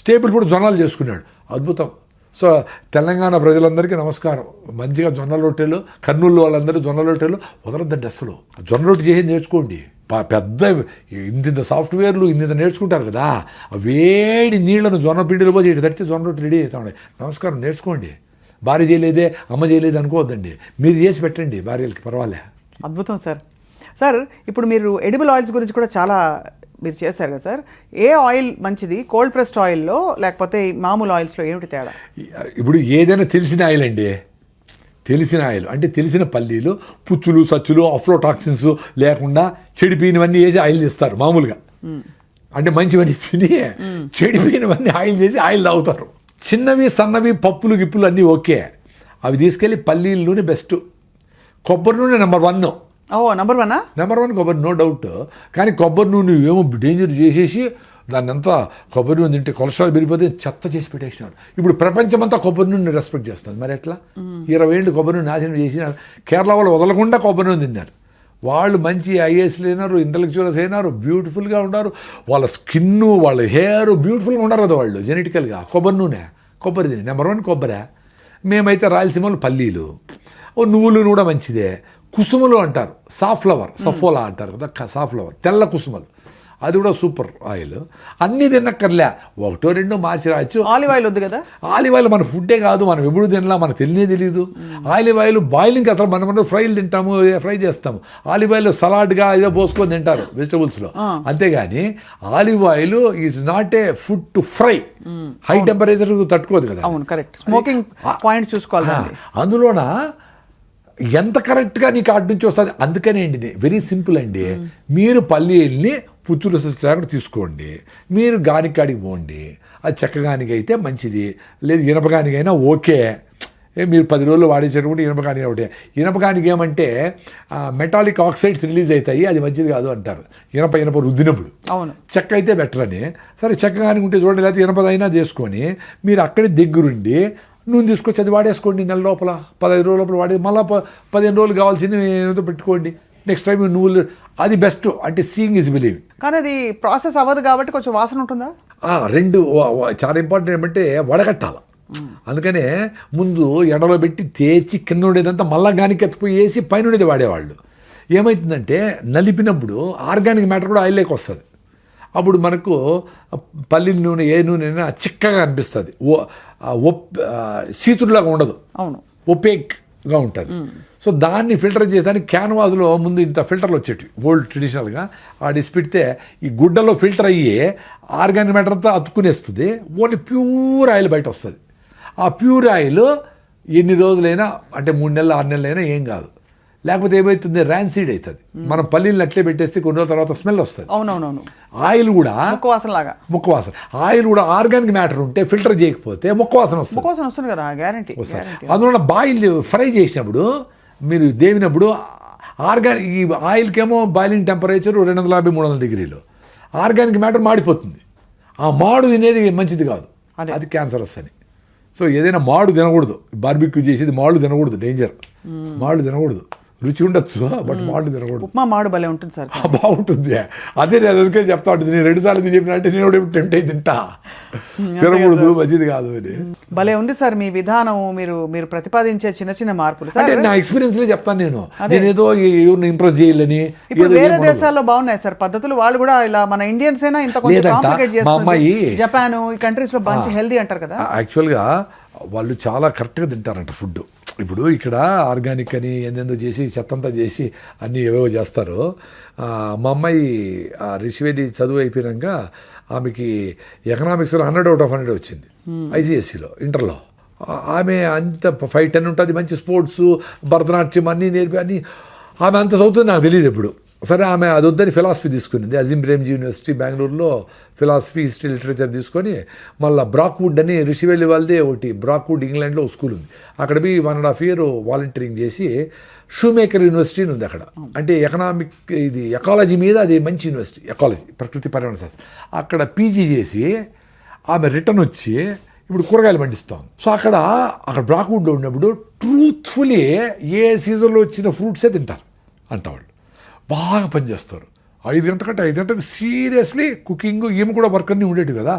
స్టేబుల్ ఫుడ్ జొన్నలు చేసుకున్నాడు. అద్భుతం. సో తెలంగాణ ప్రజలందరికీ నమస్కారం. మంచిగా జొన్న రొట్టెలు, కర్నూలు వాళ్ళందరూ జొన్న రొట్టెలు వదలద్దండి అసలు. జొన్న రొట్టె చేసి నేర్చుకోండి. పెద్ద ఇంత సాఫ్ట్వేర్లు ఇంత నేర్చుకుంటారు కదా, ఆ వేడి నీళ్లను జొన్న పిండిలో పోయి ఇటు తడితే జొన్న రొట్టె రెడీ అవుతామండి. నమస్కారం, నేర్చుకోండి. భార్య చేయలేదే అమ్మ చేయలేదు అనుకోవద్దండి, మీరు చేసి పెట్టండి భార్యలకి, పర్వాలే. అద్భుతం సార్. సార్ ఇప్పుడు మీరు ఎడిబుల్ ఆయిల్స్ గురించి కూడా చాలా మీరు చేశారు కదా సార్, ఏ ఆయిల్ మంచిది, కోల్డ్ ప్రెస్డ్ ఆయిల్లో లేకపోతే మామూలు ఆయిల్స్లో ఏమిటి తేడా? ఇప్పుడు ఏదైనా తెలిసిన ఆయిల్ అండి, తెలిసిన ఆయిల్ అంటే తెలిసిన పల్లీలు, పుచ్చులు సచ్చులు అఫ్లోటాక్సిన్స్ లేకుండా చెడిపోయినవన్నీ వేసి ఆయిల్ చేస్తారు మామూలుగా. అంటే మంచివన్నీ తిని చెడిపోయినవన్నీ ఆయిల్ చేసి ఆయిల్ తాగుతారు. చిన్నవి సన్నవి పప్పులు గిప్పులు అన్నీ ఓకే, అవి తీసుకెళ్ళి పల్లీల నూనె బెస్ట్. కొబ్బరి నూనె నెంబర్ 1. నెంబర్ 1 నెంబర్ 1 కొబ్బరి, నో డౌట్. కానీ కొబ్బరి నూనె ఏమో డేంజర్ చేసేసి దాన్ని అంతా కొబ్బరి నూనె తింటే కొలెస్ట్రాల్ పెరిగిపోతే చెత్త చేసి పెట్టేసినాడు. ఇప్పుడు ప్రపంచమంతా కొబ్బరి నూనె రెస్పెక్ట్ చేస్తుంది. మరి ఎట్లా 20 ఏళ్ళు కొబ్బరి నూనె నాశనం చేసినారు. కేరళ వాళ్ళు వదలకుండా కొబ్బరి నూనె తిన్నారు. వాళ్ళు మంచి ఐఏఎస్లు అయినారు, ఇంటలెక్చువల్స్ అయినారు, బ్యూటిఫుల్గా ఉన్నారు. వాళ్ళ స్కిన్, వాళ్ళ హెయిర్ బ్యూటిఫుల్గా ఉన్నారు కదా వాళ్ళు జెనెటికల్గా. కొబ్బరి నూనె, కొబ్బరి తిని నెంబర్ 1 కొబ్బరి. మేమైతే రాయలసీమలో పల్లీలు, నువ్వులు కూడా మంచిదే. కుసుమలు అంటారు, సాఫ్లవర్, సఫోలా అంటారు కదా, సాఫ్లవర్ తెల్ల కుసుమలు, అది కూడా సూపర్ ఆయిల్. అన్నీ తినక్కర్లే, 1-2 మార్చి రాయొచ్చు. ఆలివ్ ఆయిల్ వద్దు కదా. ఆలివ్ ఆయిల్ మన ఫుడ్డే కాదు, మనం ఎప్పుడు తినలా, మనకు తెలియదు. ఆలివ్ ఆయిల్ బాయిలింగ్ అసలు మనం ఫ్రైలు తింటాము, ఫ్రై చేస్తాము. ఆలివ్ ఆయిల్ సలాడ్గా ఏదో పోసుకొని తింటారు వెజిటబుల్స్లో, అంతేగాని olive oil is not a food to fry. High temperature తట్టుకోదు కదా. అవును, కరెక్ట్. స్మోకింగ్ పాయింట్ చూసుకోవాలి. అందులోన ఎంత కరెక్ట్గా నీకు అటు నుంచి వస్తుంది. అందుకనే అండి వెరీ సింపుల్ అండి, మీరు పల్లీల్ని పుచ్చులు లేకుండా తీసుకోండి, మీరు గానికాడికి పోండి. అది చెక్కగానికి అయితే మంచిది, లేదు ఇనపగానికైనా ఓకే. మీరు 10 రోజులు వాడేసేటప్పుడు ఇనపగానికి ఒకటే. ఇనపగానికి ఏమంటే మెటాలిక్ ఆక్సైడ్స్ రిలీజ్ అవుతాయి, అది మంచిది కాదు అంటారు ఇనప రుద్దినప్పుడు. అవును, చెక్క అయితే బెటర్ అని. సరే చెక్కగానికి ఉంటే చూడండి, లేకపోతే ఇనపదైనా చేసుకొని మీరు అక్కడే దగ్గరుండి నూనె తీసుకొచ్చి అది వాడేసుకోండి. నెల లోపల 15 రోజుల లోపల వాడి మళ్ళీ 15 రోజులు కావాల్సింది ఏదో పెట్టుకోండి. నెక్స్ట్ టైం నువ్వులు, అది బెస్ట్. అంటే సీయింగ్ ఈజ్ బిలీవింగ్. కానీ అది ప్రాసెస్ అవ్వదు కాబట్టి కొంచెం వాసన ఉంటుందా? 2 చాలా ఇంపార్టెంట్ ఏమంటే వడగట్టాలి. అందుకనే ముందు ఎండలో పెట్టి తేచి కింద ఉండేదంతా మళ్ళా గానికి ఎత్తుపోయి వేసి పైన ఉండేది వాడేవాళ్ళు. ఏమవుతుందంటే నలిపినప్పుడు ఆర్గానిక్ మ్యాటర్ కూడా ఆయిల్లోకి వస్తుంది. అప్పుడు మనకు పల్లీల నూనె ఏ నూనె అయినా చిక్కగా అనిపిస్తుంది, సీతుడిలాగా ఉండదు. అవును, ఒపేక్గా ఉంటుంది. సో దాన్ని ఫిల్టర్ చేసేదానికి క్యాన్వాస్లో ముందు ఇంత ఫిల్టర్లు వచ్చేవి ఓల్డ్ ట్రెడిషనల్గా. ఆ డిస్పిడితే ఈ గుడ్డలో ఫిల్టర్ అయ్యి ఆర్గానిక్ మ్యాటర్ అంతా అతుక్కునేస్తుంది, ఓన్లీ ప్యూర్ ఆయిల్ బయట వస్తుంది. ఆ ప్యూర్ ఆయిల్ ఎన్ని రోజులైనా, అంటే 3 నెలలు 6 నెలలైనా ఏం కాదు. లేకపోతే ఏమవుతుంది, ర్యాన్సీడ్ అవుతుంది. మనం పల్లీలు అట్లే పెట్టేస్తే కొన్ని రోజుల తర్వాత స్మెల్ వస్తుంది. అవునవునవును. ఆయిల్ కూడా ముక్కవాసన. ఆయిల్ కూడా ఆర్గానిక్ మ్యాటర్ ఉంటే ఫిల్టర్ చేయకపోతే ముక్కవాసన వస్తుంది కదా, గ్యారంటీ. అందులో బాయిల్ ఫ్రై చేసినప్పుడు మీరు దేవినప్పుడు ఆర్గానిక్, ఈ ఆయిల్కేమో బాయిలింగ్ టెంపరేచర్ 250-300 డిగ్రీలు, ఆర్గానిక్ మ్యాటర్ మాడిపోతుంది. ఆ మాడు తినేది మంచిది కాదు, అది క్యాన్సర్ వస్తుంది. సో ఏదైనా మాడు తినకూడదు. బార్బిక్యూ చేసేది మాడు తినకూడదు, డేంజర్. మాడు తినకూడదు, రుచి ఉండొచ్చు బట్ మాడు తినకూడదు. ఉప్మా మాడు భలే ఉంటుంది సార్, బాగుంటుంది. అదే నేను అందుకే చెప్తా ఉంటుంది, నేను 2 సార్లు చెప్పిన అంటే నేను టెంప్ట్ అయి తింటా, తినకూడదు, మంచిది కాదు అని. భలే ఉంది సార్ మీ విధానం, మీరు ప్రతిపాదించే చిన్న మార్పులు. అంటే నా ఎక్స్పీరియన్స్ లో చెప్తాను నేను ఏదో ఎవరిని ఇంప్రెస్ చేయాలని. ఇప్పుడు వేరే దేశాల్లో బాగున్నాయి సార్ పద్ధతులు, వాళ్ళు కూడా ఇలా మన ఇండియన్స్ అయినా ఇంత కాంప్లికేట్ చేస్తున్నారు. జపాన్ ఈ కంట్రీస్ లో మంచి హెల్దీ అంటారు కదా. యాక్చువల్గా వాళ్ళు చాలా కరెక్ట్గా తింటారంట ఫుడ్. ఇప్పుడు ఇక్కడ ఆర్గానిక్ అని ఏందేందో చేసి చెత్తంతా చేసి అన్నీ ఏవేవో చేస్తారు. మా అమ్మాయి రిషివేది చదువు అయిపోయాక ఆమెకి ఎకనామిక్స్లో 100/100 వచ్చింది ఐసిఎస్సిలో, ఇంటర్లో. ఆమె అంత 5-10 ఉంటుంది, మంచి స్పోర్ట్స్, భరతనాట్యం అన్నీ నేర్పి అన్నీ. ఆమె అంత చదువుతుంది నాకు తెలియదు ఎప్పుడు. సరే ఆమె అది వద్దని ఫిలాసఫీ తీసుకునింది. అజీం ప్రేమ్జీ యూనివర్సిటీ బెంగళూరులో ఫిలాసఫీ, హిస్టరీ, లిటరేచర్ తీసుకొని మళ్ళీ బ్రాక్వుడ్ అని రిషివెల్లి వాళ్ళదే ఒకటి బ్రాక్వుడ్ ఇంగ్లాండ్లో ఒక స్కూల్ ఉంది. అక్కడ పోయి 1.5 year వాలంటీరింగ్ చేసి షూమేకర్ యూనివర్సిటీ అని ఉంది అక్కడ. అంటే ఇది ఎకాలజీ మీద అది మంచి యూనివర్సిటీ, ఎకాలజీ ప్రకృతి పర్యావరణ శాస్త్రం. అక్కడ పీజీ చేసి ఆమె రిటర్న్ వచ్చి ఇప్పుడు కూరగాయలు పండిస్తాం. సో అక్కడ బ్రాక్వుడ్లో ఉన్నప్పుడు ట్రూత్ఫుల్లీ ఏ సీజన్లో వచ్చిన ఫ్రూట్సే తింటారు అంట. వాళ్ళు బాగా పనిచేస్తారు. 5 గంటలకు సీరియస్లీ కుకింగ్, ఈమె కూడా వర్క్ అన్నీ ఉండేవి కదా.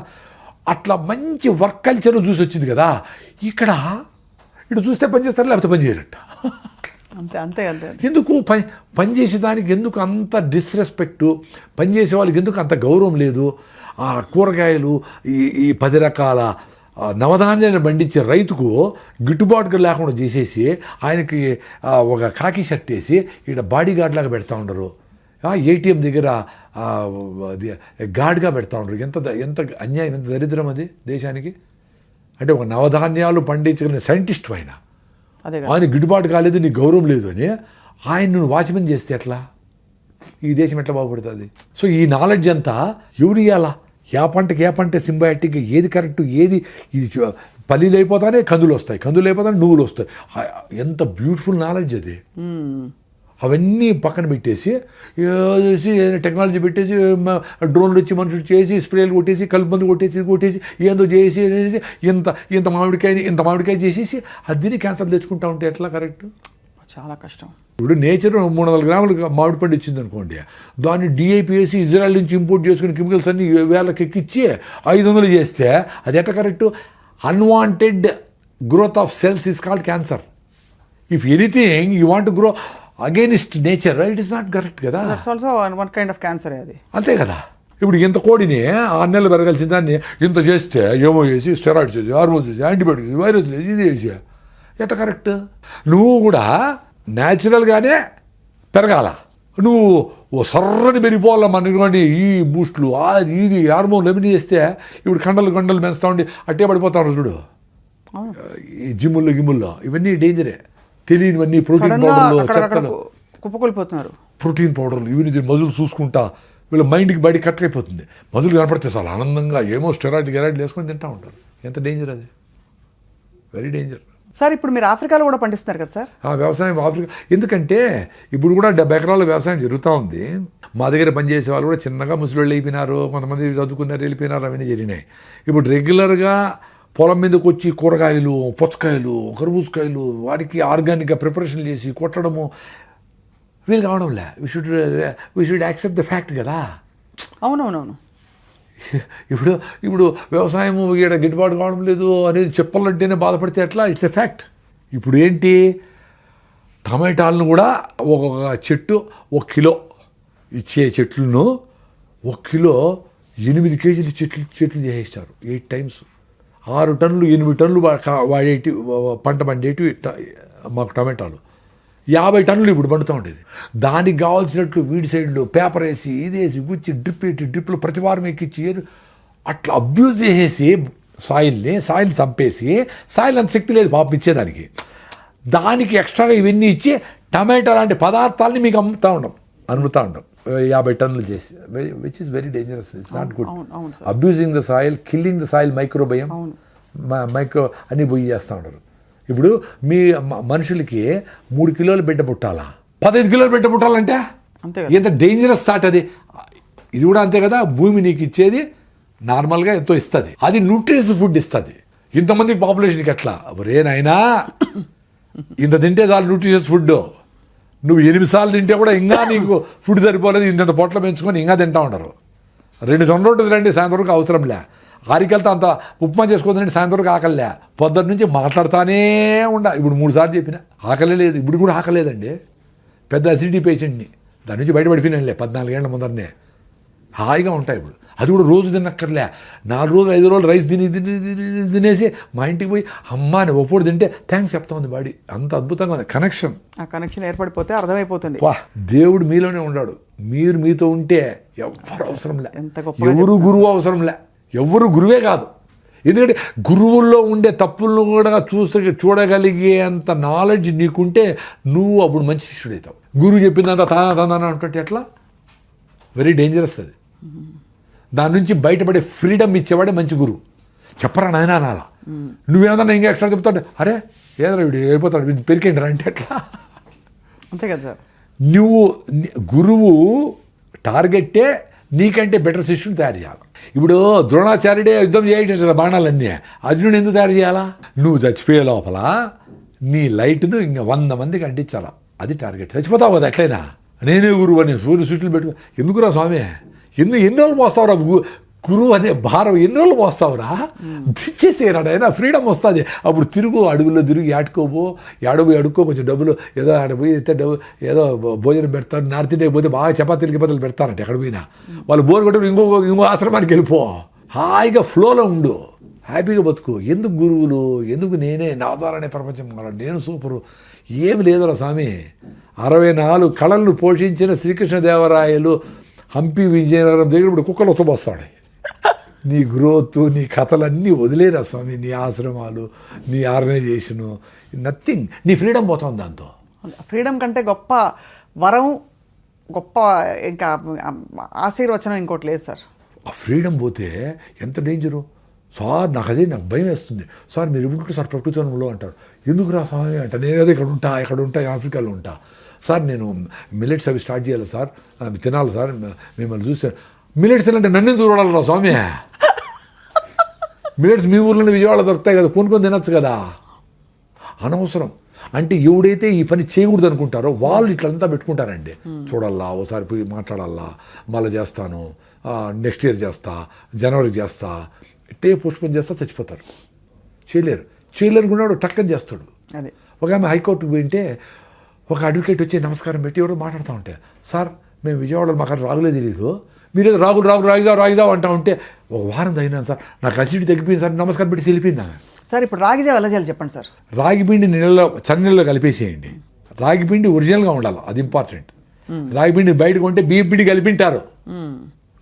అట్లా మంచి వర్క్ కల్చర్ చూసి వచ్చింది కదా. ఇక్కడ ఇటు చూస్తే పని చేస్తారు, లేకపోతే పని చేయరట. అంతే అంతే అంతే. ఎందుకు పని చేసేదానికి ఎందుకు అంత డిస్రెస్పెక్టు, పని చేసే వాళ్ళకి ఎందుకు అంత గౌరవం లేదు? ఆ కూరగాయలు ఈ 10 రకాల నవధాన్యాన్ని పండించే రైతుకు గిట్టుబాటుగా లేకుండా చేసేసి ఆయనకి ఒక కాకి షర్ట్ వేసి ఇక్కడ బాడీ గార్డ్ లాగా పెడతా ఉండరు. ఏటీఎం దగ్గర గార్డ్గా పెడతా ఉండరు. ఎంత అన్యాయం, ఎంత దరిద్రం అది దేశానికి. అంటే ఒక నవధాన్యాలు పండించగలిగిన సైంటిస్ట్ ఆయన గిట్టుబాటు కాలేదు, నీకు గౌరవం లేదు అని ఆయన నువ్వు వాచ్మెన్ చేస్తే ఎట్లా? ఈ దేశం ఎట్లా బాగుపడుతుంది? సో ఈ నాలెడ్జ్ అంతా ఎవరు ఇవ్వాలా? ఏ పంట సింబయాటిక్, ఏది కరెక్ట్, ఏది ఇది పల్లీలు అయిపోతానే కందులు వస్తాయి, కందులు అయిపోతానే నువ్వులు వస్తాయి. ఎంత బ్యూటిఫుల్ నాలెడ్జ్ అది. అవన్నీ పక్కన పెట్టేసి టెక్నాలజీ పెట్టేసి డ్రోన్లు వచ్చి మనుషులు చేసి స్ప్రేలు కొట్టేసి కలుపు మందు కొట్టేసి ఏందో చేసి ఇంత మామిడికాయ చేసేసి అది తిని క్యాన్సర్ తెచ్చుకుంటా ఉంటే ఎట్లా కరెక్ట్? చాలా కష్టం. ఇప్పుడు నేచర్ 300 గ్రాములు మామిడి పండు ఇచ్చింది అనుకోండి, దాన్ని డిఐపి వేసి ఇజ్రాయెల్ నుంచి ఇంపోర్ట్ చేసుకుని కెమికల్స్ అన్ని 1000 ఎక్కిచ్చి 500 చేస్తే అది ఎట్లా correct? Unwanted growth of cells is called cancer. If anything you want grow against nature, it is not correct కదా. Also one kind of cancer అది. అంతే కదా. ఇప్పుడు ఇంత కోడిని 6 నెలలు పెరగాల్సిన దాన్ని ఇంత చేస్తే ఏమో చేసి స్టెరాయిడ్స్ చేసి, హార్మోన్స్ చేసి, యాంటీబయాటిక్స్, వైరస్ చేసి, ఇది చేసి ఎట్లా కరెక్ట్? నువ్వు కూడా న్యాచురల్గానే పెరగాల. నువ్వు సర్రని పెరిగిపోవాల మనకోండి ఈ బూస్ట్లు ఇది హార్మోన్లు ఏమని చేస్తే ఇప్పుడు కండలు పెంచుతా ఉండి అట్టే పడిపోతాను చూడు. ఈ జిమ్ముల్లో ఇవన్నీ డేంజరే. తెలియనివన్నీ ప్రోటీన్ పౌడర్లు, చెత్తలు, కుప్పకొలిపోతున్నారు. ప్రోటీన్ పౌడర్లు ఇవన్నీ మధులు చూసుకుంటా వీళ్ళ మైండ్కి బయట కట్ అయిపోతుంది. మధులు కనపడితే చాలా ఆనందంగా ఏమో స్టెరాయిడ్ వేసుకొని తింటూ ఉంటారు. ఎంత డేంజర్ అది, వెరీ డేంజర్. సార్ ఇప్పుడు మీరు ఆఫ్రికాలో కూడా పండిస్తున్నారు కదా సార్? వ్యవసాయం ఆఫ్రికా ఎందుకంటే ఇప్పుడు కూడా 70 ఎకరాల వ్యవసాయం జరుగుతూ ఉంది. మా దగ్గర పనిచేసే వాళ్ళు కూడా చిన్నగా ముసలిళ్ళు అయిపోయినారు, కొంతమంది చదువుకున్నారు వెళ్ళిపోయినారు, అవన్నీ జరిగినాయి. ఇప్పుడు రెగ్యులర్గా పొలం మీదకి వచ్చి కూరగాయలు, పుచ్చకాయలు, కర్బూజకాయలు వాటికి ఆర్గానిక్గా ప్రిపరేషన్ చేసి కొట్టడము వీలు కావడంలే. We should accept the fact కదా. అవునవునవును. ఇప్పుడు వ్యవసాయం ఈడ గిట్టుబాటు కావడం లేదు అనేది చెప్పాలంటేనే బాధపడితే ఎట్లా? It's a fact. ఇప్పుడు ఏంటి, టమాటాలను కూడా ఒక చెట్టు 1 కిలో ఇచ్చే చెట్లను 1 కిలో 8 కేజీలు చెట్లు చేసేస్తారు. 8 times 6 టన్నులు 8 టన్నులు వాడేటి పంట పండేటివి మాకు టమాటాలు 50 టన్నులు ఇప్పుడు పండుతూ ఉండేది. దానికి కావాల్సినట్లు వీడి సైడ్లో పేపర్ వేసి ఇదేసి గుచ్చి డ్రిప్లో ప్రతి వారం ఎక్కిచ్చి అట్లా అబ్యూజ్ చేసేసి సాయిల్ చంపేసి, సాయిల్ అంత శక్తి లేదు పాపం ఇచ్చేదానికి, దానికి ఎక్స్ట్రాగా ఇవన్నీ ఇచ్చి టమాటా లాంటి పదార్థాలని మీకు అమ్ముతూ ఉంటాం 50 టన్నులు చేసి, which is very dangerous. It's not good. Abusing the soil, killing the soil, microbiome అన్నీ పోయి చేస్తూ ఉంటారు. ఇప్పుడు మీ మనుషులకి 3 కిలోలు బిడ్డ పుట్టాలా, 15 కిలోలు బిడ్డ పుట్టాలంటే ఎంత డేంజరస్ థాట్ అది. ఇది కూడా అంతే కదా. భూమి నీకు ఇచ్చేది నార్మల్గా ఎంతో ఇస్తుంది, అది న్యూట్రిషియస్ ఫుడ్ ఇస్తుంది. ఇంతమంది పాపులేషన్కి ఎట్లా? ఒరే నాయనా, ఇంత తింటే చాలు న్యూట్రిషియస్ ఫుడ్. నువ్వు 8 సార్లు తింటే కూడా ఇంకా నీకు ఫుడ్ సరిపోలేదు, ఇంత పొట్ల పెంచుకొని ఇంకా తింటా ఉంటారు. 2 జొన్న రొట్టెలు రండి సాయంత్రం వరకు అవసరంలే, ఆరికెళ్తా అంత ఉప్మా చేసుకోదండి సాయంత్రం వరకు ఆకలిలే, పొద్దున్న నుంచి మాట్లాడుతూనే ఇప్పుడు 3 సార్లు చెప్పిన ఆకలే లేదు. ఇప్పుడు కూడా ఆకలేదండి. పెద్ద అసిడిటీ పేషెంట్ని, దాని నుంచి బయటపడిపోయినానులే 14 ఏళ్ల ముందరనే. హాయిగా ఉంటాయి ఇప్పుడు. అది కూడా రోజు తినక్కర్లే, 4 రోజులు 5 రోజులు రైస్ తినేసి మా ఇంటికి పోయి అమ్మ అని ఒప్పుడు తింటే థ్యాంక్స్ చెప్తా ఉంది బాడీ. అంత అద్భుతంగా ఉంది కనెక్షన్. ఆ కనెక్షన్ ఏర్పడిపోతే అర్థమైపోతుంది. దేవుడు మీలోనే ఉన్నాడు, మీరు మీతో ఉంటే ఎవరు అవసరంలే, ఎవరు గురువు అవసరంలే, ఎవరు గురువే కాదు. ఎందుకంటే గురువుల్లో ఉండే తప్పులను కూడా చూడగలిగేంత నాలెడ్జ్ నీకుంటే నువ్వు అప్పుడు మంచి శిష్యుడవుతావు. గురువు చెప్పిందంతా తానా అంటే ఎట్లా? వెరీ డేంజరస్ అది. దాని నుంచి బయటపడే ఫ్రీడమ్ ఇచ్చేవాడే మంచి గురువు. చెప్పరా నాయన అనాల. నువ్వేమన్నా ఇంకా ఎక్స్ట్రా చెప్తాడు, అరే ఏదైనా వీడు అయిపోతాడు, వీడు పెరికేండి రా అంటే ఎట్లా? అంతే కదా సార్. నువ్వు గురువు టార్గెట్టే నీకంటే బెటర్ శిష్యుని తయారు చేయాలి. ఇప్పుడు ద్రోణాచార్యుడే యుద్ధం చేయటం బాణాలన్నీ, అర్జునుడు ఎందుకు తయారు చేయాలా? నువ్వు చచ్చిపోయే లోపల నీ లైట్ను ఇంకా 100 మందికి అంటించాలా. అది టార్గెట్. చచ్చిపోతావు కదా ఎట్లయినా. నేనే గురువు అని సూర్య సృష్టిలు పెట్టుకో. ఎందుకురా స్వామి, ఎన్ని రోజులు మోస్తావురా గురువు అనే భారం? ఎన్ని రోజులు మోస్తావురా? దిచ్చేసేరా అయినా ఫ్రీడమ్ వస్తుంది. అప్పుడు తిరుగు, అడుగుల్లో తిరిగి ఆడుకోబో, అడుక్కో, కొంచెం డబ్బులు ఏదో ఆడపోయి డబ్బు ఏదో భోజనం పెడతారు. నార్త్ ఇండియాకి పోతే బాగా చపాతీలు గిపాతీలు పెడతారంట ఎక్కడ పోయినా. వాళ్ళు బోర్ కొట్టి ఇంకో ఆశ్రమానికి వెళ్ళిపో, హాయిగా ఫ్లోలో ఉండు, హ్యాపీగా బతుకు. ఎందుకు గురువులు, ఎందుకు నేనే, నా ద్వారానే ప్రపంచం, నేను సూపరు? ఏమి లేదురా స్వామి. 64 కళలను పోషించిన శ్రీకృష్ణదేవరాయలు హంపి విజయనగరం దగ్గర ఇప్పుడు కుక్కలు వస్తాడు. నీ గ్రోత్, నీ కథలన్నీ వదిలేరా స్వామి. నీ ఆశ్రమాలు, నీ ఆర్గనైజేషను, నథింగ్. నీ ఫ్రీడమ్ పోతుంది దాంతో. ఫ్రీడమ్ కంటే గొప్ప వరం, గొప్ప ఇంకా ఆశీర్వచనం ఇంకోటి లేదు సార్. ఆ ఫ్రీడమ్ పోతే ఎంత డేంజరు సార్. నాకు భయం వేస్తుంది సార్. మీరు ఇప్పుడు సార్ ప్రకృతిలో అంటారు. ఎందుకు రా స్వామి అంట. నేను ఏదో ఇక్కడ ఉంటా ఆఫ్రికాలో ఉంటా సార్. నేను మిల్లెట్స్ అవి స్టార్ట్ చేయాలి సార్, అవి తినాలి సార్. మిమ్మల్ని చూస్తే మిల్లెట్స్ తినంటే నన్ను చూడాలి రా స్వామి. మిల్లెట్స్ మీ ఊర్లోనే విజయవాడ దొరుకుతాయి కదా, కొనుక్కొని తినచ్చు కదా. అనవసరం. అంటే ఎవడైతే ఈ పని చేయకూడదు అనుకుంటారో వాళ్ళు ఇట్లంతా పెట్టుకుంటారండి. చూడాలా, ఓసారి పోయి మాట్లాడాలా, మళ్ళీ చేస్తాను, నెక్స్ట్ ఇయర్ చేస్తా, జనవరి చేస్తా, పుష్పం చేస్తా, చచ్చిపోతారు. చేయలేరు టక్కని చేస్తాడు. అదే ఒక ఆమె హైకోర్టుకు పోయింటే ఒక అడ్వకేట్ వచ్చి నమస్కారం పెట్టి ఎవరో మాట్లాడుతూ ఉంటే, సార్ మేము విజయవాడలో మాకు రాగులే తెలియదు, మీరేదో రాగులు రాగిదావు అంటా ఉంటే, ఒక వారం తగినాను సార్, నాకు అసిడిటీ తగ్గిపోయింది సార్, నమస్కారం పెట్టి వెళ్ళిపోయింది ఆమె. సార్ ఇప్పుడు రాగి జావ ఎలా చేయాలి చెప్పండి సార్. రాగి పిండి చన్నీళ్ళలో కలిపేసేయండి. రాగి పిండి ఒరిజినల్గా ఉండాలి, అది ఇంపార్టెంట్. రాగి పిండి బయట కొంటే బియ్యం పిండి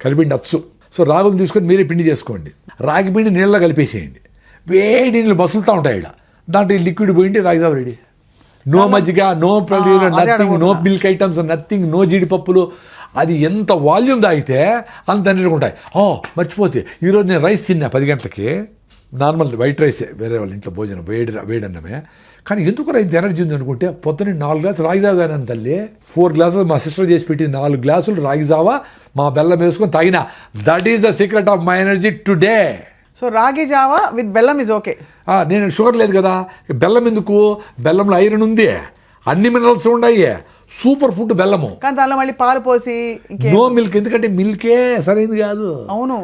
కలిపిండి అచ్చు. సో రాగులు తీసుకొని మీరే పిండి చేసుకోండి. రాగి పిండి నీళ్ళలో కలిపేసేయండి. వేడి నీళ్ళు మసులుతూ ఉంటాయి. ఇక్కడ దాంట్లో లిక్విడ్ పోయింటే రాగి జావ రెడీ. నో మజ్జిగ, no nothing, no milk items, nothing, no జీడిపప్పులు. అది ఎంత వాల్యూమ్ తాగితే అంత ఉంటాయి. మర్చిపోతే ఈరోజు నేను రైస్ తిన్నా 10 గంటలకి, నార్మల్ వైట్ రైసే, వేరే వాళ్ళ ఇంట్లో భోజనం, వేడన్నమే. కానీ ఎందుకు ఇంత ఎనర్జీ ఉంది అనుకుంటే, పొద్దున్న 4 గ్లాసులు రాగి జావ తాగినాను తల్లి. 4 గ్లాసులు మా సిస్టర్ చేసి పెట్టింది, 4 గ్లాసులు రాగి జావ మా బెల్లం వేసుకొని తాగినా. That is the secret of my energy today. So రాగి జావా విత్ బెల్లం ఇస్ ఓకే. నేను షుగర్ లేదు కదా, బెల్లం ఎందుకు? బెల్లంలో ఐరన్ ఉంది, అన్ని మినరల్స్ ఉన్నాయి, సూపర్ ఫుడ్ బెల్లము. కానీ దానిలో మళ్ళీ పాలు పోసి నో మిల్క్, ఎందుకంటే మిల్కే సరైనది కాదు. అవును,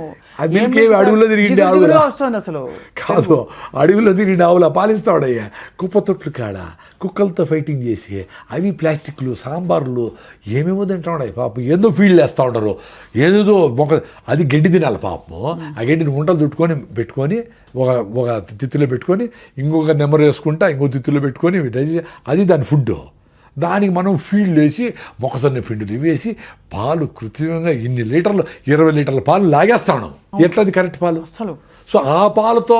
మిల్క్ అడవుల్లో తిరిగిండి ఆవులు వస్తుంది అసలు కాదు. అడవిలో తిరిగిండి ఆవుల పాలిస్తాడయ్యా. కుప్పతొట్లు కాడ కుక్కలతో ఫైటింగ్ చేసి అవి ప్లాస్టిక్లు, సాంబార్లు ఏమేమో తింటాడు పాపం. ఏదో ఫీల్డ్ వేస్తూ ఉంటారు, ఏదేదో అది గడ్డి తినాలి పాపము. ఆ గడ్డిని గుంటలు పెట్టుకొని ఒక తిత్తులో పెట్టుకొని ఇంకొక నెంబర్ వేసుకుంటా ఇంకో తిత్తులో పెట్టుకొని అది దాని ఫుడ్. దానికి మనం ఫీల్డ్ వేసి మొక్కసన్న పిండిలు వేసి పాలు కృత్రిమంగా 20 లీటర్ల పాలు లాగేస్తాను. ఎట్లది కరెక్ట్ పాలు అసలు? సో ఆ పాలతో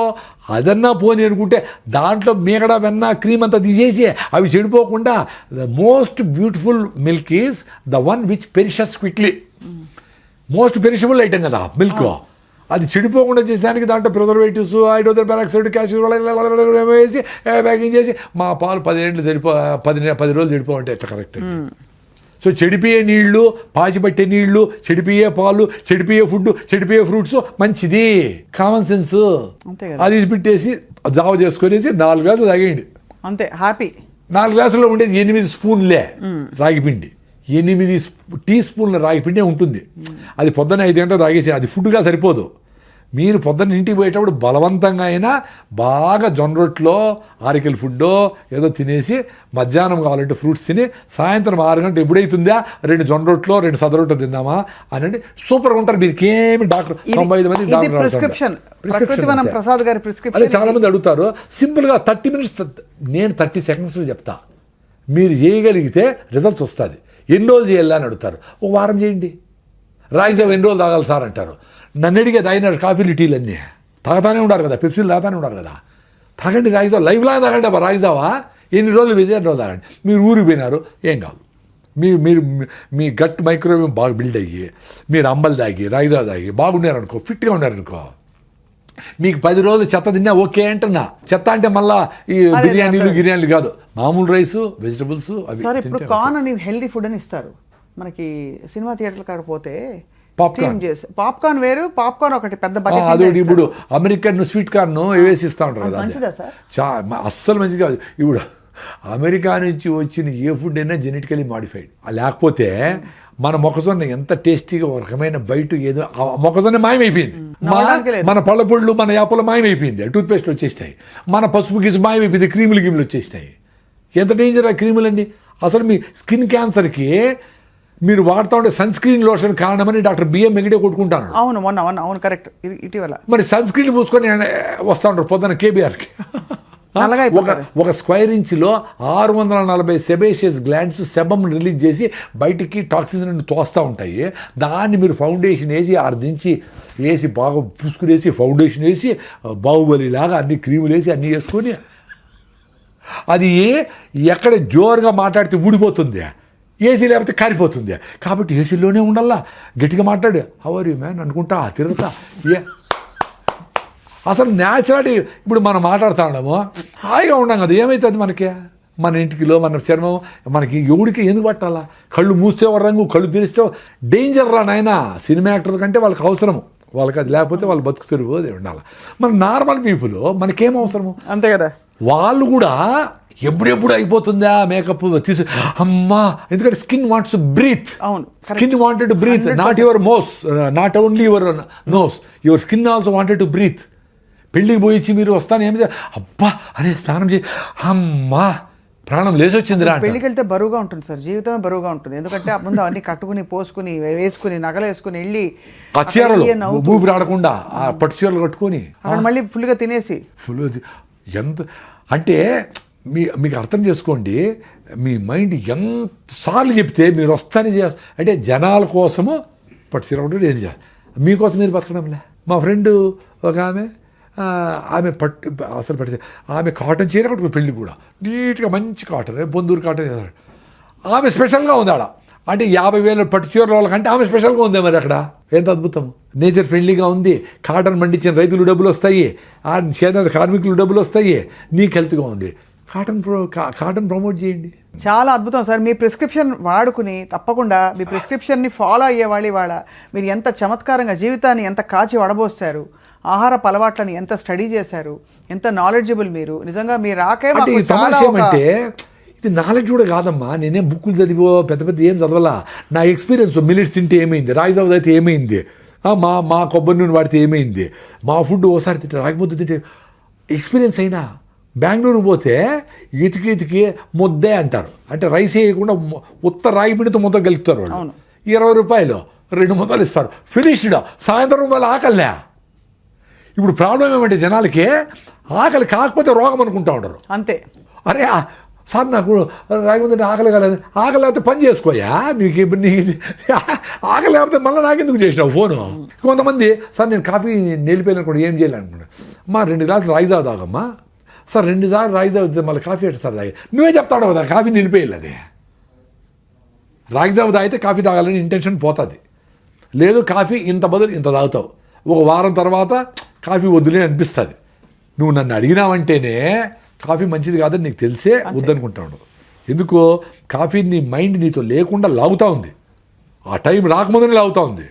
అదన్నా పోని అనుకుంటే దాంట్లో మీగడ, వెన్న, క్రీమ్ అంతా తీసేసి అవి చెడిపోకుండా the most beautiful milk is the one which perishes quickly. Most perishable item కదా మిల్క్. అది చెడిపోకుండా చేసేదానికి దాంట్లో ప్రిజర్వేటివ్స్, హైడ్రోజన్ పెరాక్సైడ్, క్యాల్షియం వేసి ప్యాకింగ్ చేసి మా పాలు 10 రోజులు చెడిపోవంటే ఎట్లా కరెక్ట్? సో చెడిపోయే నీళ్లు, పాచిపట్టే నీళ్లు, చెడిపోయే పాలు, చెడిపోయే ఫుడ్, చెడిపోయే ఫ్రూట్స్ మంచిది. Common sense. అది పెట్టేసి జావ చేసుకునేసి 4 గ్లాసులు తాగేయండి, అంతే హ్యాపీ. 4 గ్లాసుల్లో ఉండేది 8 స్పూన్లే రాగిపిండి. 8 టీ స్పూన్ల రాగిపిండి ఉంటుంది. అది పొద్దున్న 5 గంటలు తాగేసి అది ఫుడ్గా సరిపోదు. మీరు పొద్దున్న ఇంటికి పోయేటప్పుడు బలవంతంగా అయినా బాగా జొన్న రొట్టెలో ఆరికల్ ఫుడ్డో ఏదో తినేసి, మధ్యాహ్నం కావాలంటే ఫ్రూట్స్ తిని, సాయంత్రం 6 గంటలు ఎప్పుడైతుందా 2 జొన్న రొట్టెలో 2 సద రొట్టెలు తిందామా అని సూపర్గా ఉంటారు. మీకేమి డాక్టర్ 95 మంది ప్రిస్క్రిప్షన్ ప్రసాద్ గారి ప్రిస్క్రిప్షన్. అదే చాలా మంది అడుగుతారు. సింపుల్గా 30 మినిట్స్, నేను 30 సెకండ్స్లో చెప్తా. మీరు చేయగలిగితే రిజల్ట్స్ వస్తుంది. ఎన్ని రోజులు చేయాలి అని అడుగుతారు. 1 వారం చేయండి. రాగి జావ ఎన్ని రోజులు తాగాలి సార్ అంటారు. నన్ను అడిగే తాగినారు కాఫీలు, టీలు అన్నీ. తాగుతానే ఉండారు కదా, పెప్సీలు తాగుతానే ఉండారు కదా. తాగండి రాగిజావా, లైఫ్లా తాగండి అబ్బా రాగిజావా. ఎన్ని రోజులు విజయ రోజు తాగండి. మీరు ఊరికి పోయినారు, ఏం కాదు. మీరు మీ గట్ మైక్రోవేవ్ బాగా బిల్డ్ అయ్యి మీరు అంబలు తాగి రాగిజావా తాగి బాగున్నారనుకో, ఫిట్గా ఉన్నారనుకో, మీకు 10 రోజులు చెత్త తిన్నా ఓకే అంటున్నా. చెత్త అంటే మళ్ళీ ఈ బిర్యానీలు కాదు, మామూలు రైస్ వెజిటబుల్స్ అవి. సార్ ఇప్పుడు కార్న్ అని హెల్దీ ఫుడ్ అని ఇస్తారు మనకి సినిమా థియేటర్ల కాడ పోతే. పాప్కార్న్ పాప్కార్న్ వేరు, పాప్కార్న్ ఒకటి పెద్ద అదొకటి. ఇప్పుడు అమెరికన్ స్వీట్ కార్న్ వేసి ఇస్తూ ఉంటారు కదా, మంచిదా సార్? అస్సలు మంచిది కాదు. ఇప్పుడు అమెరికా నుంచి వచ్చిన ఏ ఫుడ్ అయినా జెనెటికలీ మాడిఫైడ్. అది మన మొక్కజొన్న ఎంత టేస్టీగా ఒక రకమైన బయట ఏదో మొక్కజొన్న మాయమైపోయింది. మన పళ్ళపొళ్ళు మన యాపలు మాయమైపోయింది, టూత్పేస్ట్ వచ్చేసినాయి. మన పసుపు గిసు మాయమైపోయింది, క్రీములు వచ్చేసినాయి. ఎంత డేంజర్ ఆ క్రీములన్నీ. అసలు మీ స్కిన్ క్యాన్సర్కి మీరు వాడుతూ ఉంటే సన్ స్క్రీన్ లోషన్ కారణమని డాక్టర్ బిఎం వెంకటే కొట్టుకుంటాను. అవును కరెక్ట్. ఇటీవల మరి సన్ స్క్రీన్ పూసుకొని వస్తూ ఉంటారు పొద్దున్న కేబీఆర్కి. ఒక స్క్వేర్ ఇంచ్లో 640 సెబేషియస్ గ్లాండ్స్ సెబమ్ రిలీజ్ చేసి బయటికి టాక్సిన్స్ నుండి తోస్తూ ఉంటాయి. దాన్ని మీరు ఫౌండేషన్ వేసి అర్ధించి వేసి బాగా పూసుకునేసి ఫౌండేషన్ వేసి బాహుబలిలాగా అన్ని క్రీములు వేసి అన్నీ వేసుకొని అది ఎక్కడ జోరుగా మాట్లాడితే ఊడిపోతుంది, ఏసీ లేకపోతే కారిపోతుంది. కాబట్టి ఏసీలోనే ఉండాలా, గట్టిగా మాట్లాడు హౌ ఆర్ యు మ్యాన్ అనుకుంటా తిరుగుతా. అసలు న్యాచురాలిటీ. ఇప్పుడు మనం మాట్లాడుతూ ఉన్నాము, హాయిగా ఉన్నాం కదా, ఏమవుతుంది మనకి? మన ఇంటికిలో మన చర్మం మనకి ఎవడికి ఎందుకు పట్టాలా? కళ్ళు మూస్తే రంగు, కళ్ళు తెరిస్తే డేంజర్ రా నాయన. సినిమా యాక్టర్ కంటే వాళ్ళకి అవసరము, వాళ్ళకి అది లేకపోతే వాళ్ళు బతుకు తెరువు ఉండాలి. మన నార్మల్ పీపుల్ మనకేం అవసరము? అంతే కదా. వాళ్ళు కూడా ఎప్పుడెప్పుడు అయిపోతుందా మేకప్ తీసు అమ్మా. ఎందుకంటే స్కిన్ వాంట్స్ బ్రీత్. అవును, skin wanted to breathe, not your mouth, not only your nose, your skin also wanted to breathe. పెళ్ళికి పోయిచ్చి మీరు వస్తాను ఏమి అబ్బా అరే స్నానం చేసి అమ్మా ప్రాణం లేచొచ్చిందిరా. పెళ్ళికి వెళ్తే బరువుగా ఉంటుంది సార్, జీవితమే బరువుగా ఉంటుంది. ఎందుకంటే ముందు అవన్నీ కట్టుకుని పోసుకుని వేసుకుని నగలు వేసుకుని వెళ్ళి ఆ చీరలు ఊపి రాడకుండా ఆ పట్టు చీరలు కట్టుకొని అక్కడ మళ్ళీ ఫుల్గా తినేసి ఎంత అంటే మీకు అర్థం చేసుకోండి. మీ మైండ్ ఎంతసార్లు చెప్తే మీరు వస్తానే చేస్తారు. అంటే జనాల కోసము పట్టు చీర ఉంటుంది, ఏం చేస్తారు, మీకోసం మీరు బతకడంలే. మా ఫ్రెండ్ ఒక ఆమె అసలు ఆమె కాటన్ చీర కట్టుకుని పెళ్ళి కూడా నీట్గా మంచి కాటన్, బొందూరు కాటన్ చేస్తాడు. ఆమె స్పెషల్గా ఉంది ఆడ. అంటే 50,000 పట్టు చీరల వాళ్ళకంటే ఆమె స్పెషల్గా ఉంది. మరి అక్కడ ఎంత అద్భుతం. నేచర్ ఫ్రెండ్లీగా ఉంది, కాటన్ పండించిన రైతులు డబ్బులు వస్తాయి, ఆ చేనేత కార్మికులు డబ్బులు వస్తాయి, నీకు హెల్త్గా ఉంది. కాటన్ ప్రమోట్ చేయండి. చాలా అద్భుతం సార్. మీ ప్రిస్క్రిప్షన్ వాడుకుని తప్పకుండా మీ ప్రిస్క్రిప్షన్ని ఫాలో అయ్యేవాళ్ళు ఇవాళ మీరు ఎంత చమత్కారంగా జీవితాన్ని ఎంత కాచి వడబోస్తారు, ఆహారపు అలవాట్లని ఎంత స్టడీ చేశారు, ఎంత నాలెడ్జబుల్ మీరు. నిజంగా మీరు రాకే ఏమంటే ఇది నాలెడ్జ్ కూడా కాదమ్మా. నేనేం బుక్కులు చదివో పెద్ద ఏం చదవాలా. నా ఎక్స్పీరియన్స్ మిల్లెట్స్ తింటే ఏమైంది, రాగిజావ అయితే ఏమైంది, మా కొబ్బరి నూనె వాడితే ఏమైంది, మా ఫుడ్ ఓసారి తింటే రాగిముద్ద తింటే ఎక్స్పీరియన్స్ అయినా. బెంగళూరు పోతే ఇతికి ముద్దే అంటారు. అంటే రైస్ వేయకుండా ఉత్త రాగి పిండితో ముద్ద కలుపుతారు వాళ్ళు. 20 రూపాయలు 2 ముద్దలు ఇస్తారు, ఫినిష్డ్. సాయంత్రం వాళ్ళ ఆకలిలే. ఇప్పుడు ప్రాబ్లం ఏమంటే జనాలకి ఆకలి కాకపోతే రోగం అనుకుంటా ఉంటారు. అంతే. అరే సార్ నాకు రాగి ముందు ఆకలి కాలేదు. ఆకలి లేకపోతే పని చేసుకోయా, నీకు ఆకలి లేకపోతే మళ్ళీ నాకెందుకు చేసినావు ఫోను. కొంతమంది సార్ నేను కాఫీ నిలిపోయినా కూడా ఏం చేయాలనుకున్నా, మా 2 గ్లాసులు రాగిజావ తాగమ్మా. సార్ 2 సార్లు రాగిజావ మళ్ళీ కాఫీ ఎట్లా సార్ తాగి, నువ్వే చెప్తాడు కదా కాఫీ నిలిపేయాలి. అది రాగిజావ తాగితే కాఫీ తాగాలని ఇంటెన్షన్ పోతుంది. లేదు కాఫీ ఇంత బదులు ఇంత తాగుతావు, ఒక వారం తర్వాత కాఫీ వద్దులే అనిపిస్తుంది. నువ్వు నన్ను అడిగినావంటేనే కాఫీ మంచిది కాదని నీకు తెలిసే వద్దనుకుంటాడు. ఎందుకో కాఫీ నీ మైండ్ నీతో లేకుండా లాగుతూ ఉంది, ఆ టైం రాకముందని లాగుతూ ఉంది.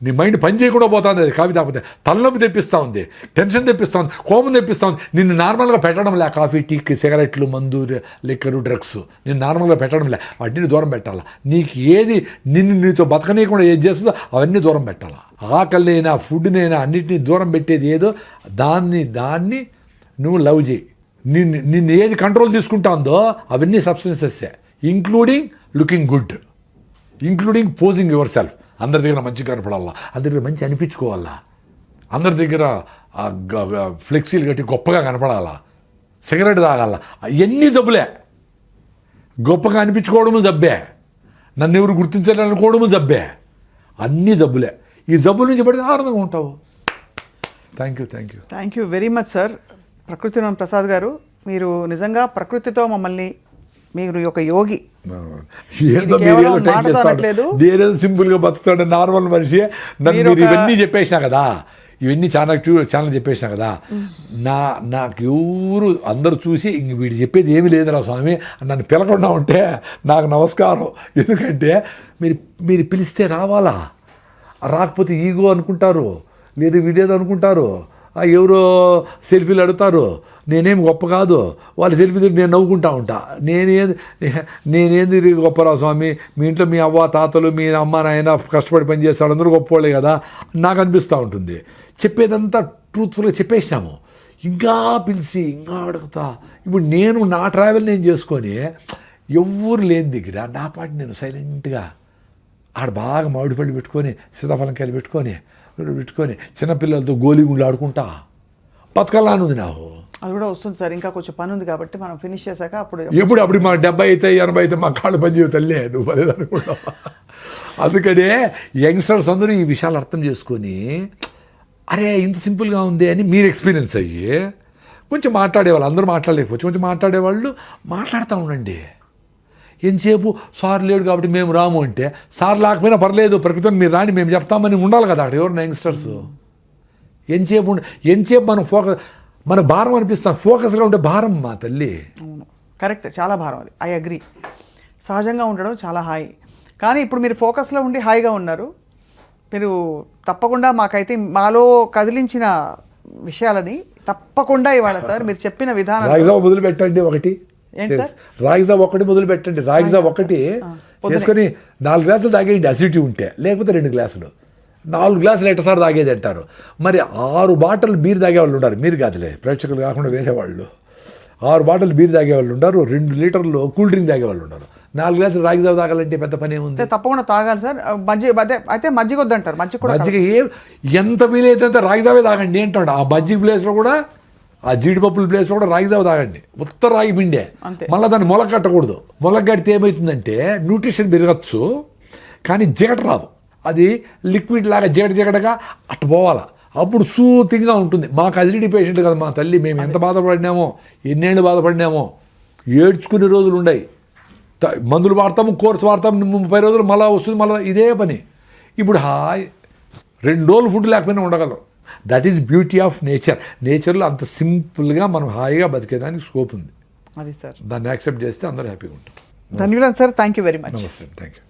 నీ మైండ్ పని చేయకుండా పోతుంది. అది కాఫీ తాగితే తలనొప్పి తెప్పిస్తూ ఉంది, టెన్షన్ తెప్పిస్తూ ఉంది, కోపం తెప్పిస్తూ ఉంది. నిన్ను నార్మల్గా పెట్టడం లే. కాఫీ, టీ, సిగరెట్లు, మందు, లిక్కరు, డ్రగ్స్ నిన్ను నార్మల్గా పెట్టడం లే. వాటిని దూరం పెట్టాలా. నీకు ఏది నీతో బతకనీయకుండా ఏది చేస్తుందో అవన్నీ దూరం పెట్టాలా. ఆకలినైనా ఫుడ్నైనా అన్నిటినీ దూరం పెట్టేది ఏదో దాన్ని నువ్వు లవ్ చేయి. నిన్ను ఏది కంట్రోల్ తీసుకుంటా ఉందో అవన్నీ సబ్స్టెన్సెస్సే, including looking good, including posing yourself. అందరి దగ్గర మంచి కనపడాలా, అందరి దగ్గర మంచి అనిపించుకోవాలా, అందరి దగ్గర ఫ్లెక్సీలు కట్టి గొప్పగా కనపడాలా, సిగరెట్ తాగాల. అవన్నీ జబ్బులే. గొప్పగా అనిపించుకోవడము జబ్బే, నన్ను ఎవరు గుర్తించాలనుకోవడము జబ్బే, అన్నీ జబ్బులే. ఈ జబ్బుల నుంచి పడితే ఆనందంగా ఉంటావు. Thank you thank you very much sir. Prakruthivanam Prasad గారు, మీరు నిజంగా ప్రకృతితో మమ్మల్ని, మీరు ఒక యోగి. ఏదో కేవలం మీరేదో టైం మాటతో చేస్తాడు, అనట్లేదు. నేనేదో సింపుల్ గా బతుకుతాడు నార్మల్ మనిషి. నన్ను మీరు మీరు ఒక- ఇవన్నీ చెప్పేసినా కదా, ఇవన్నీ చాలా చెప్పేసినా కదా, నాకు ఎవరు అందరు చూసి ఇంక వీడు చెప్పేది ఏమీ లేదురా స్వామి నన్ను పిలకుండా ఉంటే నాకు నమస్కారం. ఎందుకంటే మీరు పిలిస్తే రావాలా, రాకపోతే ఈగో అనుకుంటారు, లేదు వీడేదో అనుకుంటారు, ఎవరో సెల్ఫీలు అడుగుతారు, నేనేం గొప్ప కాదు, వాళ్ళ సెల్ఫీ నేను నవ్వుకుంటా ఉంటా. నేనేంది గొప్పరా స్వామి, మీ ఇంట్లో మీ అవ్వ తాతలు మీ అమ్మ నాయన కష్టపడి పని చేస్తాడు, అందరూ గొప్పవాళ్ళే కదా నాకు అనిపిస్తూ ఉంటుంది. చెప్పేదంతా ట్రూత్ఫుల్గా చెప్పేసినాము, ఇంకా పిలిచి ఇంకా అడుగుతా. ఇప్పుడు నేను నా ట్రావెల్ నేను చేసుకొని ఎవ్వరు లేని దగ్గర నా పాటి నేను సైలెంట్గా ఆడ బాగా మామిడి పళ్ళు పెట్టుకొని సీతాఫలంకాయలు పెట్టుకొని చిన్నపిల్లలతో గోలిగుండ్లు ఆడుకుంటా బతకాలనుంది నాకు. అది కూడా వస్తుంది సార్, ఇంకా కొంచెం పని ఉంది కాబట్టి మనం ఫినిష్ చేశాక అప్పుడు అప్పుడు మా 70 అయితే 80 అయితే మా కాళ్ళు పని చేయవు తల్లే, నువ్వు పదేదనుకుంటా. అందుకనే యంగ్స్టర్స్ అందరూ ఈ విషయాలు అర్థం చేసుకొని అరే ఇంత సింపుల్గా ఉంది అని మీరు ఎక్స్పీరియన్స్ అయ్యి కొంచెం మాట్లాడేవాళ్ళు, అందరూ మాట్లాడలేకపోవచ్చు, కొంచెం మాట్లాడేవాళ్ళు మాట్లాడుతూ ఉండండి. ఎంతసేపు సార్ లేడు కాబట్టి మేము రాము అంటే, సార్ లేకపోయినా పర్లేదు ప్రకృతిని మీరు రాని మేము చెప్తామని ఉండాలి కదా అక్కడ ఎవరు యంగ్స్టర్స్. ఎంతసేపు మనం మన భారం అనిపిస్తాం, ఫోకస్గా ఉంటే భారం మా తల్లి. అవును కరెక్ట్, చాలా భారం అది, ఐ అగ్రీ. సహజంగా ఉండడం చాలా హాయి, కానీ ఇప్పుడు మీరు ఫోకస్లో ఉండి హాయిగా ఉన్నారు. మీరు తప్పకుండా మాకైతే మాలో కదిలించిన విషయాలని తప్పకుండా ఇవాళ సార్ మీరు చెప్పిన విధానం. రాగిజావ మొదలు పెట్టండి ఒకటి, ఏంటి సార్? రాగిజావ ఒకటి మొదలు పెట్టండి. రాగిజావ ఒకటి చేసుకొని 4 గ్లాసులు తాగేయండి అసిడిటీ ఉంటే, లేకపోతే 2 గ్లాసులు. 4 గ్లాసులు ఎట్టసారి తాగేది అంటారు. మరి 6 బాటిల్ బీర్ తాగేవాళ్ళు ఉన్నారు, మీరు కాదులే ప్రేక్షకులు కాకుండా వేరే వాళ్ళు. 6 బాటిల్ బీర్ తాగేవాళ్ళు ఉన్నారు, 2 లీటర్లు కూల్ డ్రింక్ తాగేవాళ్ళు ఉన్నారు. 4 గ్లాసులు రాగిజావ తాగాలంటే పెద్ద పని ఏముంది? తప్పకుండా తాగాలి సార్. అయితే మజ్జిగ వద్దంటారు, మజ్జిగ కూడా మజ్జిగ ఎంత వీలైతే అంత రాగిజావే తాగండి అంటాడు. ఆ మజ్జిగ ప్లేస్లో కూడా, ఆ జీడిపప్పుల ప్లేస్లో కూడా రాగిజావ తాగండి. ఉత్త రాగి పిండే, అంతే. మళ్ళీ దాన్ని మొలక కట్టకూడదు. మొలక కడితే ఏమవుతుందంటే న్యూట్రిషన్ పెరగచ్చు కానీ జిగట రాదు. అది లిక్విడ్ లాగా జిగటగా అట్ట పోవాలా, అప్పుడు సూతిగా ఉంటుంది. మాకు అసిడిటీ పేషెంట్ కదా మా తల్లి, మేము ఎంత బాధపడినామో, ఎన్నేళ్ళు బాధపడినామో, ఏడ్చుకునే రోజులు ఉన్నాయి. మందులు వాడతాము, కోర్సు వాడతాము, 30 రోజులు మళ్ళీ వస్తుంది, మళ్ళీ ఇదే పని. ఇప్పుడు హాయ్ 2 రోజులు ఫుడ్ లేకపోయినా ఉండగలం. That is beauty of nature. నేచర్లో అంత సింపుల్గా మనం హాయిగా బతికేదానికి స్కోప్ ఉంది. అది సార్. దాన్ని యాక్సెప్ట్ చేస్తే అందరూ హ్యాపీగా ఉంటాం. ధన్యవాదాలు sir, thank you very much. నమస్తే, థ్యాంక్ యూ.